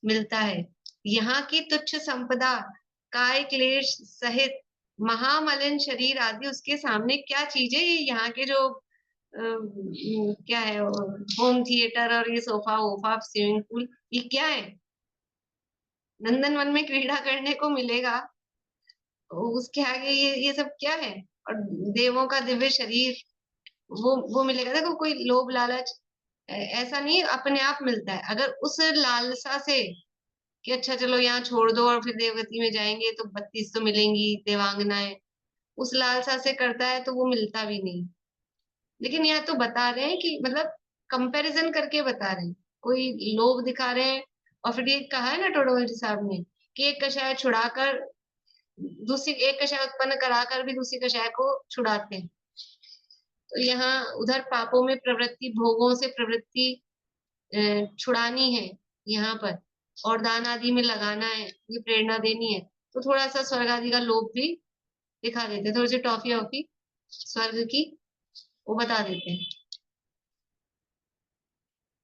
मिलता है। यहाँ की तुच्छ संपदा, काय क्लेश सहित महामलिन शरीर आदि उसके सामने क्या चीज है? ये यहाँ के जो क्या है, होम थिएटर और ये सोफा वोफा स्विमिंग पूल, ये क्या है? नंदन वन में क्रीड़ा करने को मिलेगा, उसके आगे ये सब क्या है? और देवों का दिव्य शरीर, वो मिलेगा। देखो कोई लोभ लालच ऐसा नहीं, अपने आप मिलता है। अगर उस लालसा से कि अच्छा चलो यहाँ छोड़ दो और फिर देवगति में जाएंगे तो 32 तो मिलेंगी देवांगनाएं, उस लालसा से करता है तो वो मिलता भी नहीं। लेकिन यहाँ तो बता रहे हैं कि मतलब कंपैरिजन करके बता रहे हैं, कोई लोभ दिखा रहे हैं। और फिर ये कहा है ना टोडोमल साहब ने कि एक कषाय छुड़ाकर दूसरी, एक कषाय उत्पन्न कराकर भी दूसरी कषाय को छुड़ाते हैं। तो यहाँ उधर पापों में प्रवृत्ति, भोगों से प्रवृत्ति छुड़ानी है यहाँ पर, और दान आदि में लगाना है, ये प्रेरणा देनी है। तो थोड़ा सा स्वर्ग आदि का लोभ भी दिखा देते हैं, थोड़ी सी टॉफी वॉफी स्वर्ग की वो बता देते हैं।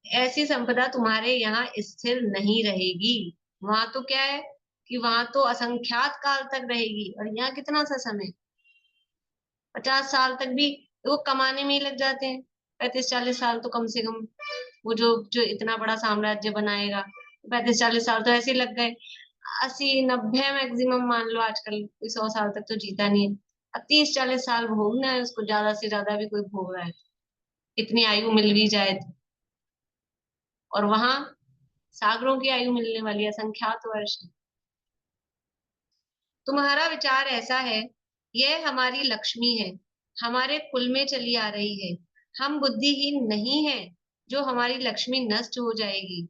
ऐसी संपदा तुम्हारे यहाँ स्थिर नहीं रहेगी। वहां तो क्या है कि वहां तो असंख्यात काल तक रहेगी, और यहाँ कितना सा समय, 50 साल तक भी वो कमाने में ही लग जाते हैं। 35-40 साल तो कम से कम, वो जो जो इतना बड़ा साम्राज्य बनाएगा, 35-40 साल तो ऐसे ही लग गए। 80-90 मैक्सिमम मान लो, आजकल कोई 100 साल तक तो जीता नहीं है। अब 30-40 साल भोगना है उसको, ज्यादा से ज्यादा भी कोई भोग रहा है, इतनी आयु मिल भी जाए तो। और वहां सागरों की आयु मिलने वाली है, असंख्यात वर्ष। तुम्हारा विचार ऐसा है, यह हमारी लक्ष्मी है, हमारे कुल में चली आ रही है। हम बुद्धिहीन नहीं है जो हमारी लक्ष्मी नष्ट हो जाएगी।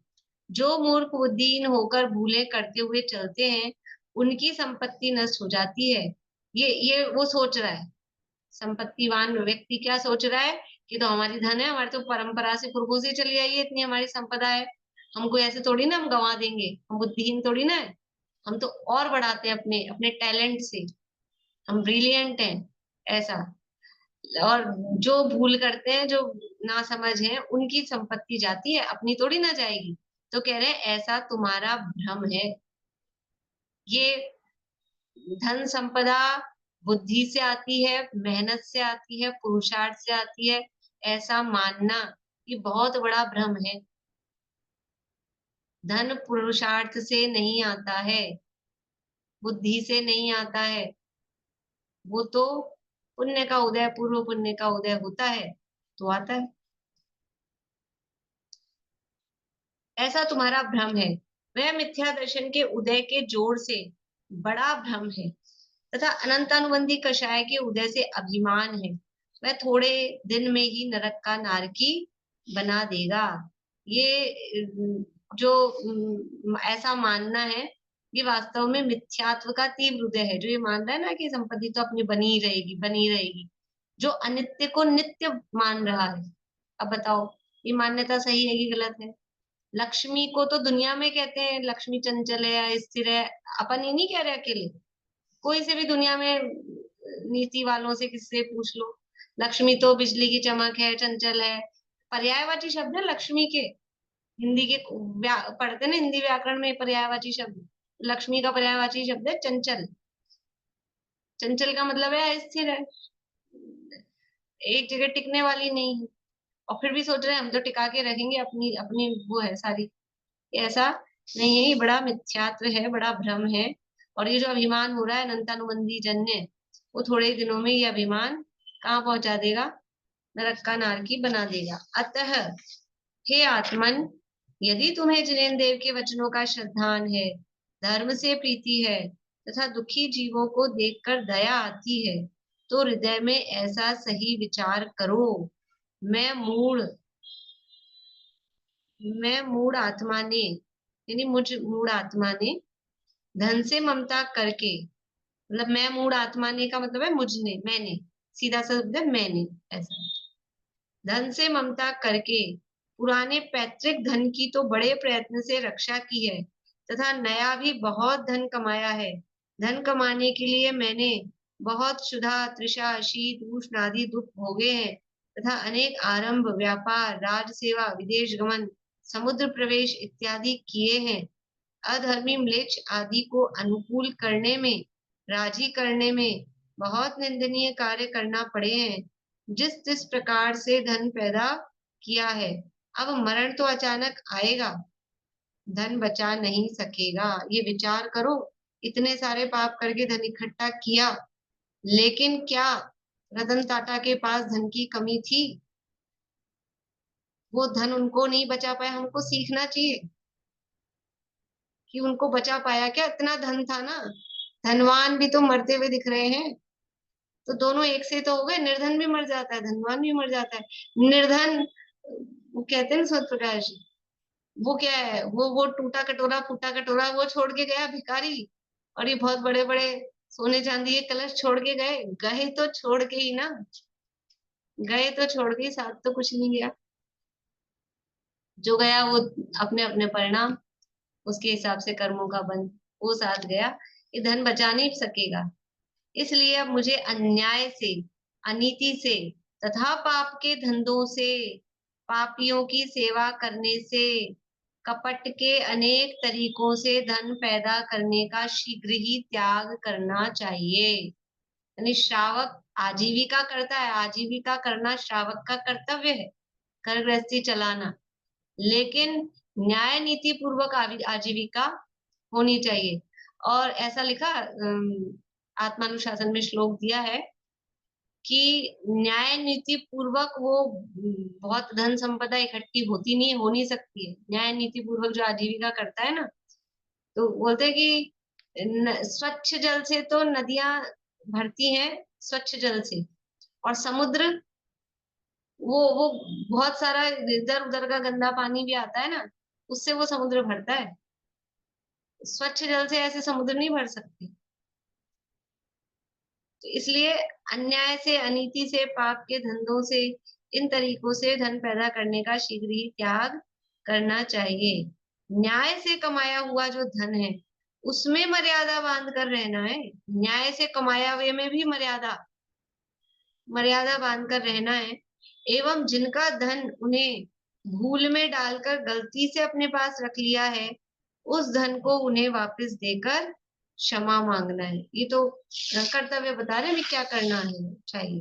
जो मूर्ख बुद्धिहीन होकर भूले करते हुए चलते हैं, उनकी संपत्ति नष्ट हो जाती है। ये वो सोच रहा है, संपत्तिवान व्यक्ति क्या सोच रहा है कि तो हमारी धन है, हमारे तो परंपरा से पूर्वों से चली आई है, इतनी हमारी संपदा है, हमको ऐसे थोड़ी ना हम गंवा देंगे, हम बुद्धिहीन थोड़ी ना है, हम तो और बढ़ाते हैं अपने अपने टैलेंट से, हम ब्रिलियंट हैं ऐसा। और जो भूल करते हैं, जो ना समझ है, उनकी संपत्ति जाती है, अपनी थोड़ी ना जाएगी। तो कह रहे हैं ऐसा तुम्हारा भ्रम है। ये धन संपदा बुद्धि से आती है, मेहनत से आती है, पुरुषार्थ से आती है, ऐसा मानना ये बहुत बड़ा भ्रम है। धन पुरुषार्थ से नहीं आता है, बुद्धि से नहीं आता है। वो तो पुण्य का उदय, पूर्व पुण्य का उदय होता है तो आता है। ऐसा तुम्हारा भ्रम है। वह मिथ्या दर्शन के उदय के जोर से बड़ा भ्रम है तथा अनंतानुबंधी कषाय के उदय से अभिमान है। वह थोड़े दिन में ही नरक का नारकी बना देगा। ये जो ऐसा मानना है, ये वास्तव में मिथ्यात्व का तीव्र उदय है। जो ये मान रहा है ना कि संपत्ति तो अपनी बनी ही रहेगी, बनी ही रहेगी, जो अनित्य को नित्य मान रहा है। अब बताओ ये मान्यता सही है कि गलत है? लक्ष्मी को तो दुनिया में कहते हैं लक्ष्मी चंचल है या स्थिर है, अपन ये नहीं कह रहे अकेले। कोई से भी दुनिया में नीति वालों से किससे पूछ लो, लक्ष्मी तो बिजली की चमक है, चंचल है। पर्यायवाची शब्द है लक्ष्मी के, हिंदी के पढ़ते ना हिंदी व्याकरण में पर्यायवाची शब्द। लक्ष्मी का पर्यायवाची शब्द है चंचल। चंचल का मतलब है स्थिर है, एक जगह टिकने वाली नहीं है। और फिर भी सोच रहे हैं हम तो टिका के रखेंगे, अपनी अपनी वो है सारी। ऐसा नहीं है, ये बड़ा मिथ्यात्व है, बड़ा भ्रम है। और ये जो अभिमान हो रहा है अनंतानुबंधी जन्य, वो थोड़े ही दिनों में ये अभिमान कहाँ पहुंचा देगा? नरक का नारकी बना देगा। अतः हे आत्मन, यदि तुम्हें जिनेन्द्र देव के वचनों का श्रद्धान है, धर्म से प्रीति है तथा दुखी जीवों को देखकर दया आती है, तो हृदय में ऐसा सही विचार करो। मैं मूढ़ आत्मा ने, यानी मुझ मूढ़ आत्मा ने धन से ममता करके, मतलब मैं मूढ़ आत्मा ने का मतलब है मुझने, मैंने, सीधा सा शब्द है मैंने, ऐसा। धन से ममता करके पुराने पैतृक धन की तो बड़े प्रयत्न से रक्षा की है तथा नया भी बहुत धन कमाया है। धन कमाने के लिए मैंने बहुत क्षुधा, तृषा, शीत, उष्ण आदि दुख भोगे हैं तथा अनेक आरंभ, व्यापार, राज सेवा, विदेश गमन, समुद्र प्रवेश इत्यादि किए हैं। अधर्मी म्लेच्छ आदि को अनुकूल करने में, राजी करने में बहुत निंदनीय कार्य करना पड़े हैं। जिस जिस प्रकार से धन पैदा किया है, अब मरण तो अचानक आएगा, धन बचा नहीं सकेगा। ये विचार करो, इतने सारे पाप करके धन इकट्ठा किया, लेकिन क्या रतन टाटा के पास धन की कमी थी? वो धन उनको नहीं बचा पाया। हमको सीखना चाहिए कि उनको बचा पाया क्या? इतना धन था ना। धनवान भी तो मरते हुए दिख रहे हैं, तो दोनों एक से तो हो गए। निर्धन भी मर जाता है, धनवान भी मर जाता है। निर्धन, वो कहते हैं ना सूर्य प्रकाश जी, वो क्या है, वो टूटा कटोरा, फूटा कटोरा वो छोड़ के गया भिखारी। और ये बहुत बड़े बड़े सोने चांदी के कलश छोड़ के गए। गए तो छोड़ के ही ना, गए तो छोड़ के ही, साथ तो कुछ नहीं गया। जो गया वो अपने अपने परिणाम, उसके हिसाब से कर्मों का बंध, वो साथ गया। ये धन बचा नहीं सकेगा। इसलिए अब मुझे अन्याय से, अनीति से तथा पाप के धंधों से, पापियों की सेवा करने से, कपट के अनेक तरीकों से धन पैदा करने का शीघ्र ही त्याग करना चाहिए। यानी श्रावक आजीविका करता है, आजीविका करना श्रावक का कर्तव्य है, घर गृहस्थी चलाना, लेकिन न्याय नीति पूर्वक आजीविका होनी चाहिए। और ऐसा लिखा आत्मानुशासन में श्लोक दिया है कि न्याय नीति पूर्वक वो बहुत धन संपदा इकट्ठी होती नहीं, हो नहीं सकती है। न्याय नीति पूर्वक जो आजीविका करता है ना, तो बोलते हैं कि स्वच्छ जल से तो नदियां भरती हैं, स्वच्छ जल से। और समुद्र, वो बहुत सारा इधर उधर का गंदा पानी भी आता है ना, उससे वो समुद्र भरता है। स्वच्छ जल से ऐसे समुद्र नहीं भर सकते। तो इसलिए अन्याय से, अनीति से, पाप के धंधों से, इन तरीकों से धन पैदा करने का शीघ्र ही त्याग करना चाहिए। न्याय से कमाया हुआ जो धन है उसमें मर्यादा बांध कर रहना है। न्याय से कमाया हुए में भी मर्यादा मर्यादा बांध कर रहना है। एवं जिनका धन उन्हें भूल में डालकर गलती से अपने पास रख लिया है, उस धन को उन्हें वापस देकर क्षमा मांगना है। ये तो कर्तव्य बता रहे हैं क्या करना है चाहिए।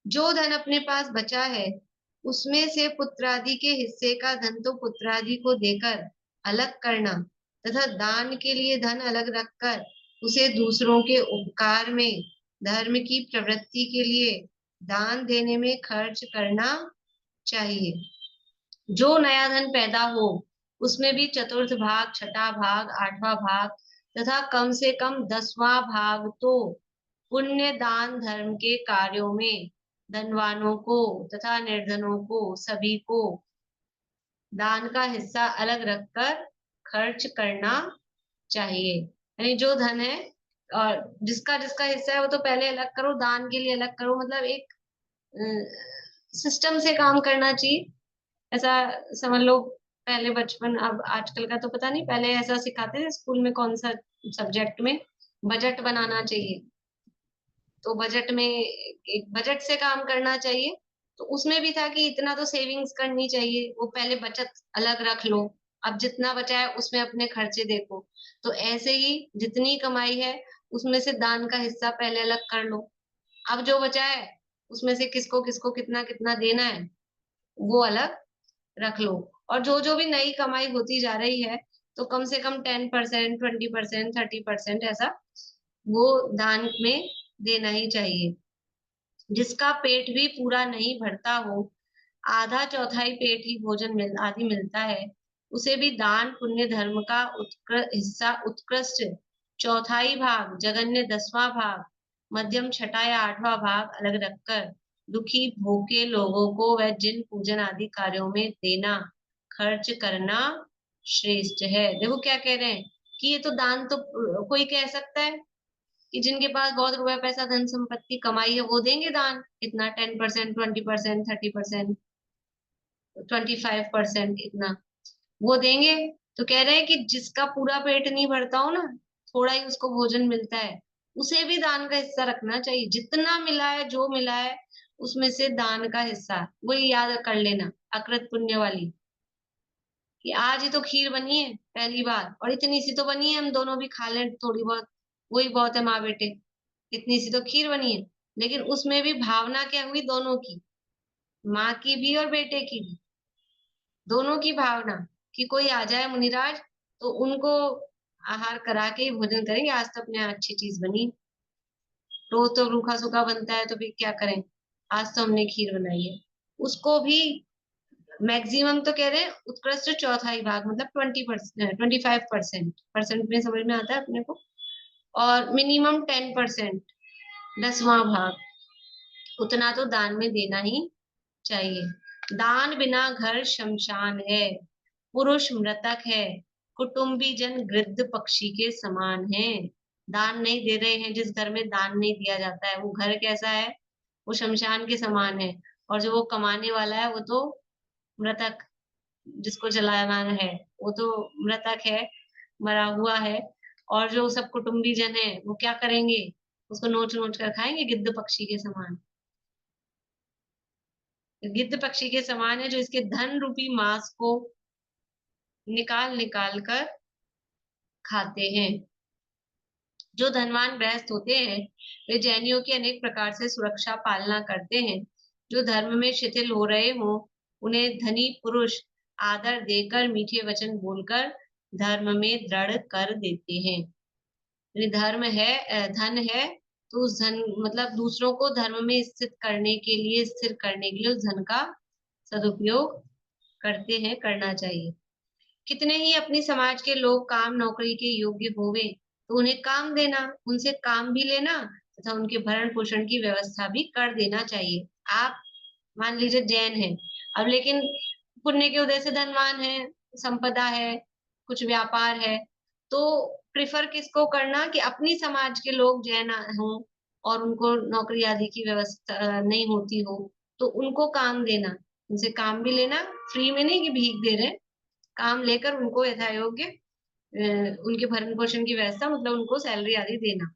जो धन अपने पास बचा है उसमें से पुत्रादि के हिस्से का धन तो पुत्रादि को देकर अलग करना तथा दान के लिए धन अलग रखकर उसे दूसरों के उपकार में, धर्म की प्रवृत्ति के लिए दान देने में खर्च करना चाहिए। जो नया धन पैदा हो उसमें भी चतुर्थ भाग, छठा भाग, आठवां भाग तथा कम से कम 10वां भाग तो पुण्य दान धर्म के कार्यों में धनवानों को तथा निर्धनों को सभी को दान का हिस्सा अलग रखकर खर्च करना चाहिए। यानी जो धन है और जिसका जिसका हिस्सा है वो तो पहले अलग करो, दान के लिए अलग करो। मतलब एक सिस्टम से काम करना चाहिए, ऐसा समझ लो। पहले बचपन, अब आजकल का तो पता नहीं, पहले ऐसा सिखाते थे स्कूल में, कौन सा सब्जेक्ट में, बजट बनाना चाहिए। तो बजट में एक बजट से काम करना चाहिए। तो उसमें भी था कि इतना तो सेविंग्स करनी चाहिए, वो पहले बचत अलग रख लो, अब जितना बचा है उसमें अपने खर्चे देखो। तो ऐसे ही जितनी कमाई है उसमें से दान का हिस्सा पहले अलग कर लो, अब जो बचा है उसमें से किसको किसको कितना कितना देना है वो अलग रख लो। और जो जो भी नई कमाई होती जा रही है तो कम से कम 10%, 20%, 30% ऐसा वो दान में देना ही चाहिए। जिसका पेट भी पूरा नहीं भरता हो, आधा चौथाई पेट ही भोजन आदि मिलता है, उसे भी दान पुण्य धर्म का हिस्सा उत्कृष्ट चौथाई भाग, जगन्य 10वां भाग, मध्यम छठा या 8वां भाग अलग रखकर दुखी भूखे लोगों को व जिन पूजन आदि कार्यों में देना खर्च करना श्रेष्ठ है। देखो क्या कह रहे हैं कि ये तो दान तो कोई कह सकता है कि जिनके पास बहुत रुपया पैसा धन संपत्ति कमाई है वो देंगे दान, इतना 10%, 20%, 30%, 25% इतना वो देंगे। तो कह रहे हैं कि जिसका पूरा पेट नहीं भरता हो ना, थोड़ा ही उसको भोजन मिलता है, उसे भी दान का हिस्सा रखना चाहिए। जितना मिला है, जो मिला है उसमें से दान का हिस्सा, वही याद कर लेना अकृत पुण्य वाली, कि आज ही तो खीर बनी है पहली बार और इतनी सी तो बनी है, हम दोनों भी खा लें थोड़ी बहुत, वही बहुत है माँ बेटे। इतनी सी तो खीर बनी है, लेकिन उसमें भी भावना क्या हुई दोनों की, माँ की भी और बेटे की भी, दोनों की भावना कि कोई आ जाए मुनिराज तो उनको आहार करा के ही भोजन करेंगे, आज तो अपने यहाँ अच्छी चीज बनी। रोज तो रूखा सूखा बनता है तो फिर क्या करें, आज तो हमने खीर बनाई है। उसको भी मैक्सिमम तो कह रहे हैं उत्कृष्ट चौथाई भाग, मतलब 20%, 25%, परसेंट में समझ में आता है अपने को, और मिनिमम 10%, 10वां भाग, उतना तो दान में देना ही चाहिए। दान बिना घर शमशान है, पुरुष मृतक है, कुटुंबी जन गृद्ध पक्षी के समान है। दान नहीं दे रहे हैं, जिस घर में दान नहीं दिया जाता है वो घर कैसा है, वो शमशान के समान है। और जो वो कमाने वाला है वो तो मृतक, जिसको जलाना है वो तो मृतक है, मरा हुआ है। और जो सब कुटुंबी जन है वो क्या करेंगे, उसको नोच नोच कर खाएंगे, गिद्ध पक्षी के समान। गिद्ध पक्षी के समान है जो इसके धन रूपी मांस को निकाल निकाल कर खाते हैं। जो धनवान गृहस्थ होते हैं वे जैनियों की अनेक प्रकार से सुरक्षा पालना करते हैं। जो धर्म में शिथिल हो रहे हों उन्हें धनी पुरुष आदर देकर मीठे वचन बोलकर धर्म में दृढ़ कर देते हैं। यदि धर्म है, धन है, तो उस धन मतलब दूसरों को धर्म में स्थित करने के लिए, स्थिर करने के लिए उस धन का सदुपयोग करते हैं, करना चाहिए। कितने ही अपनी समाज के लोग काम नौकरी के योग्य होवे तो उन्हें काम देना, उनसे काम भी लेना तथा उनके भरण पोषण की व्यवस्था भी कर देना चाहिए। आप मान लीजिए जैन है, अब लेकिन पुण्य के उदय से धनवान है, संपदा है, कुछ व्यापार है, तो प्रिफर किसको करना कि अपनी समाज के लोग जैन हों और उनको नौकरी आदि की व्यवस्था नहीं होती हो तो उनको काम देना, उनसे काम भी लेना, फ्री में नहीं कि भीख दे रहे, काम लेकर उनको यथा योग्य उनके भरण पोषण की व्यवस्था, मतलब उनको सैलरी आदि देना।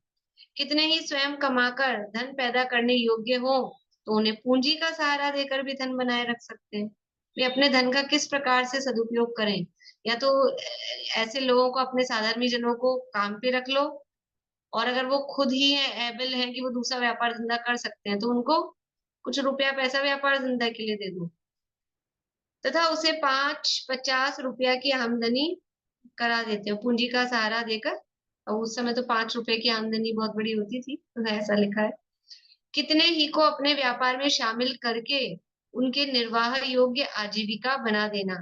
कितने ही स्वयं कमाकर धन पैदा करने योग्य हो तो उन्हें पूंजी का सहारा देकर भी धन बनाए रख सकते हैं। वे अपने धन का किस प्रकार से सदुपयोग करें, या तो ऐसे लोगों को, अपने साधारण जनों को काम पे रख लो, और अगर वो खुद ही है एबल है कि वो दूसरा व्यापार धंधा कर सकते हैं तो उनको कुछ रुपया पैसा व्यापार धंधा के लिए दे दो, तथा उसे 5-50 रुपया की आमदनी करा देते हो पूंजी का सहारा देकर। और उस समय तो 5 रुपए की आमदनी बहुत बड़ी होती थी, तो ऐसा लिखा है। कितने ही को अपने व्यापार में शामिल करके उनके निर्वाह योग्य आजीविका बना देना।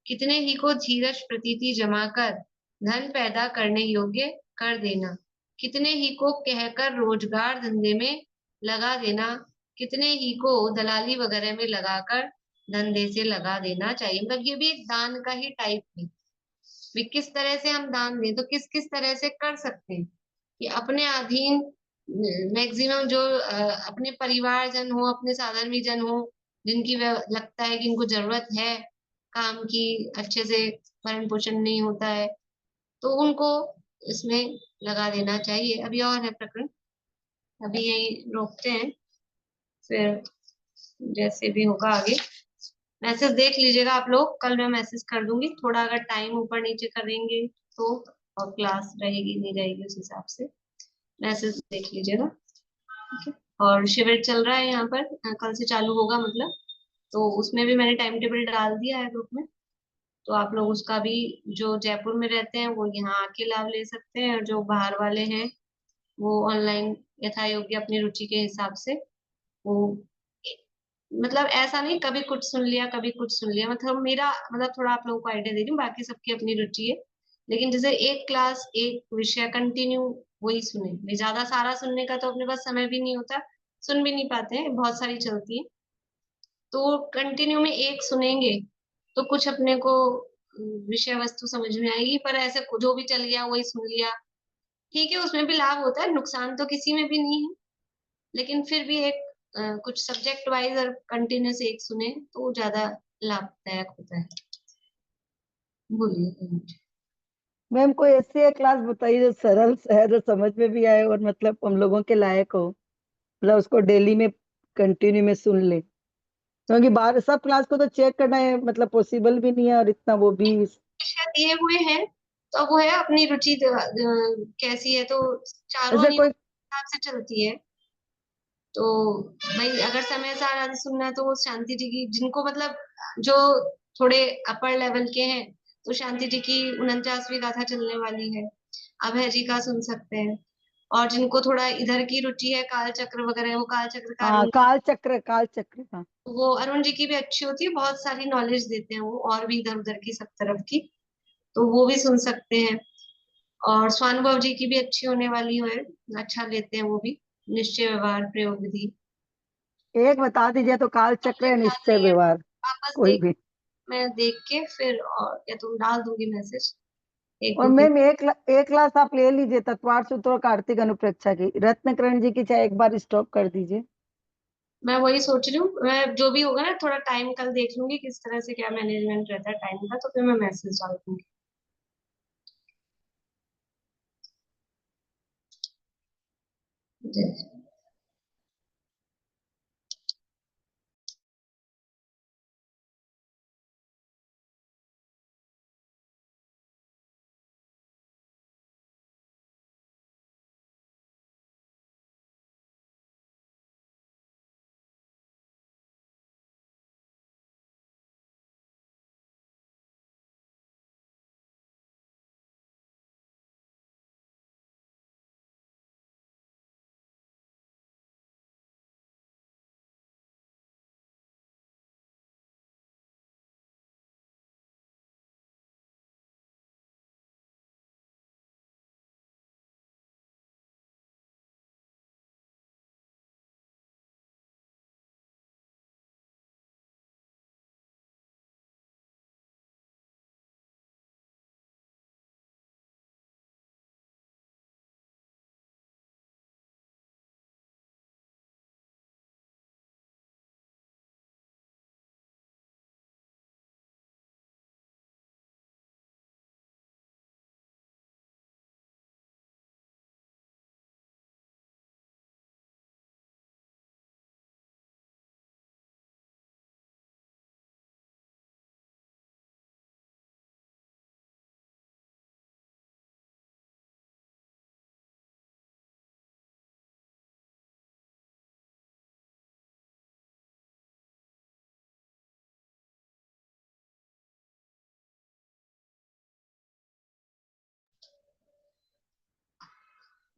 कितने ही को धीरज प्रतीति जमा कर धन पैदा करने योग्य कर देना। कितने ही को कहकर रोजगार धंधे में लगा देना। कितने ही को दलाली वगैरह में लगाकर धंधे से लगा देना चाहिए। मतलब ये भी एक दान का ही टाइप है। भी किस तरह से हम दान दें तो किस किस तरह से कर सकते हैं कि अपने अधीन मैक्सिमम जो अपने परिवारजन हो, अपने साधारण जन हो, जिनकी लगता है कि इनको जरूरत है काम की, अच्छे से भरण पोषण नहीं होता है, तो उनको इसमें लगा देना चाहिए। अभी और है प्रकरण, अभी यही रोकते हैं, फिर जैसे भी होगा आगे मैसेज देख लीजिएगा आप लोग। कल मैं मैसेज कर दूंगी, थोड़ा अगर टाइम ऊपर नीचे करेंगे तो, और क्लास रहेगी नहीं रहेगी उस हिसाब से मैसेज देख लीजिएगा। ठीक है। और शिविर चल रहा है यहाँ पर, कल से चालू होगा मतलब, तो उसमें भी मैंने टाइम टेबल डाल दिया है ग्रुप में, तो आप लोग उसका भी, जो जयपुर में रहते हैं वो यहाँ आके लाभ ले सकते हैं, और जो बाहर वाले हैं वो ऑनलाइन यथा योग्य अपनी रुचि के हिसाब से वो, मतलब ऐसा नहीं कभी कुछ सुन लिया कभी कुछ सुन लिया, मतलब मेरा मतलब थोड़ा आप लोगों को आइडिया दे रही हूँ, बाकी सबकी अपनी रुचि है। लेकिन जैसे एक क्लास एक विषय कंटिन्यू वही सुने, भी ज्यादा सारा सुनने का तो अपने पास समय भी नहीं होता, सुन भी नहीं पाते हैं, बहुत सारी चलती है, तो कंटिन्यू में एक सुनेंगे तो कुछ अपने को विषय वस्तु समझ में आएगी। पर ऐसे जो भी चल गया वही सुन लिया, ठीक है, उसमें भी लाभ होता है, नुकसान तो किसी में भी नहीं है, लेकिन फिर भी एक कुछ सब्जेक्ट वाइज और कंटिन्यूस एक सुने तो वो ज्यादा लाभदायक होता है। बोलिए। मैम कोई ऐसी एक क्लास बताइए जो सरल है, जो समझ में भी आए और मतलब हम लोगों के लायक हो, मतलब उसको डेली में कंटिन्यू में सुन ले, क्योंकि बाहर सब क्लास को तो चेक करना है मतलब पॉसिबल भी नहीं है, और इतना वो भी। विषय दिए हुए हैं तो वो है अपनी रुचि कैसी है, तो चारों ऐसे नियम कोई के हिसाब से चलती है। तो भाई अगर समय सारा सुनना है तो वो शांति जी की, जिनको मतलब जो थोड़े अपर लेवल के हैं, तो शांति जी की 49वीं गाथा चलने वाली है, अभय जी का सुन सकते हैं। और जिनको थोड़ा इधर की रुचि है, काल चक्र वगैरह, वो काल चक्र का हाँ, काल चक्र का। वो अरुण जी की भी अच्छी होती है, बहुत सारी नॉलेज देते हैं वो, और भी इधर उधर की सब तरफ की, तो वो भी सुन सकते हैं। और स्वानुभव जी की भी अच्छी होने वाली है, अच्छा लेते हैं वो भी, निश्चय व्यवहार प्रयोग विधि। एक बता दीजिए तो, काल चक्र या याद निश्चय नहीं है, व्यवहार, वापस कोई देख, भी। मैं देख के फिर, और या तुम डाल दूंगी मैसेज एक और दो दिन। मैम एक क्लास आप ले लीजिए तत्वार सूत्र और कार्तिक अनुप्रेक्षा की, रत्नकरण जी की चाहे एक बार स्टॉप कर दीजिए। मैं वही सोच रही हूँ, मैं जो भी होगा ना थोड़ा टाइम कल देख लूंगी किस तरह से क्या मैनेजमेंट रहता है टाइम का, तो फिर मैं मैसेज डाल दूंगी। जय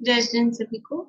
जय जैन सभी को।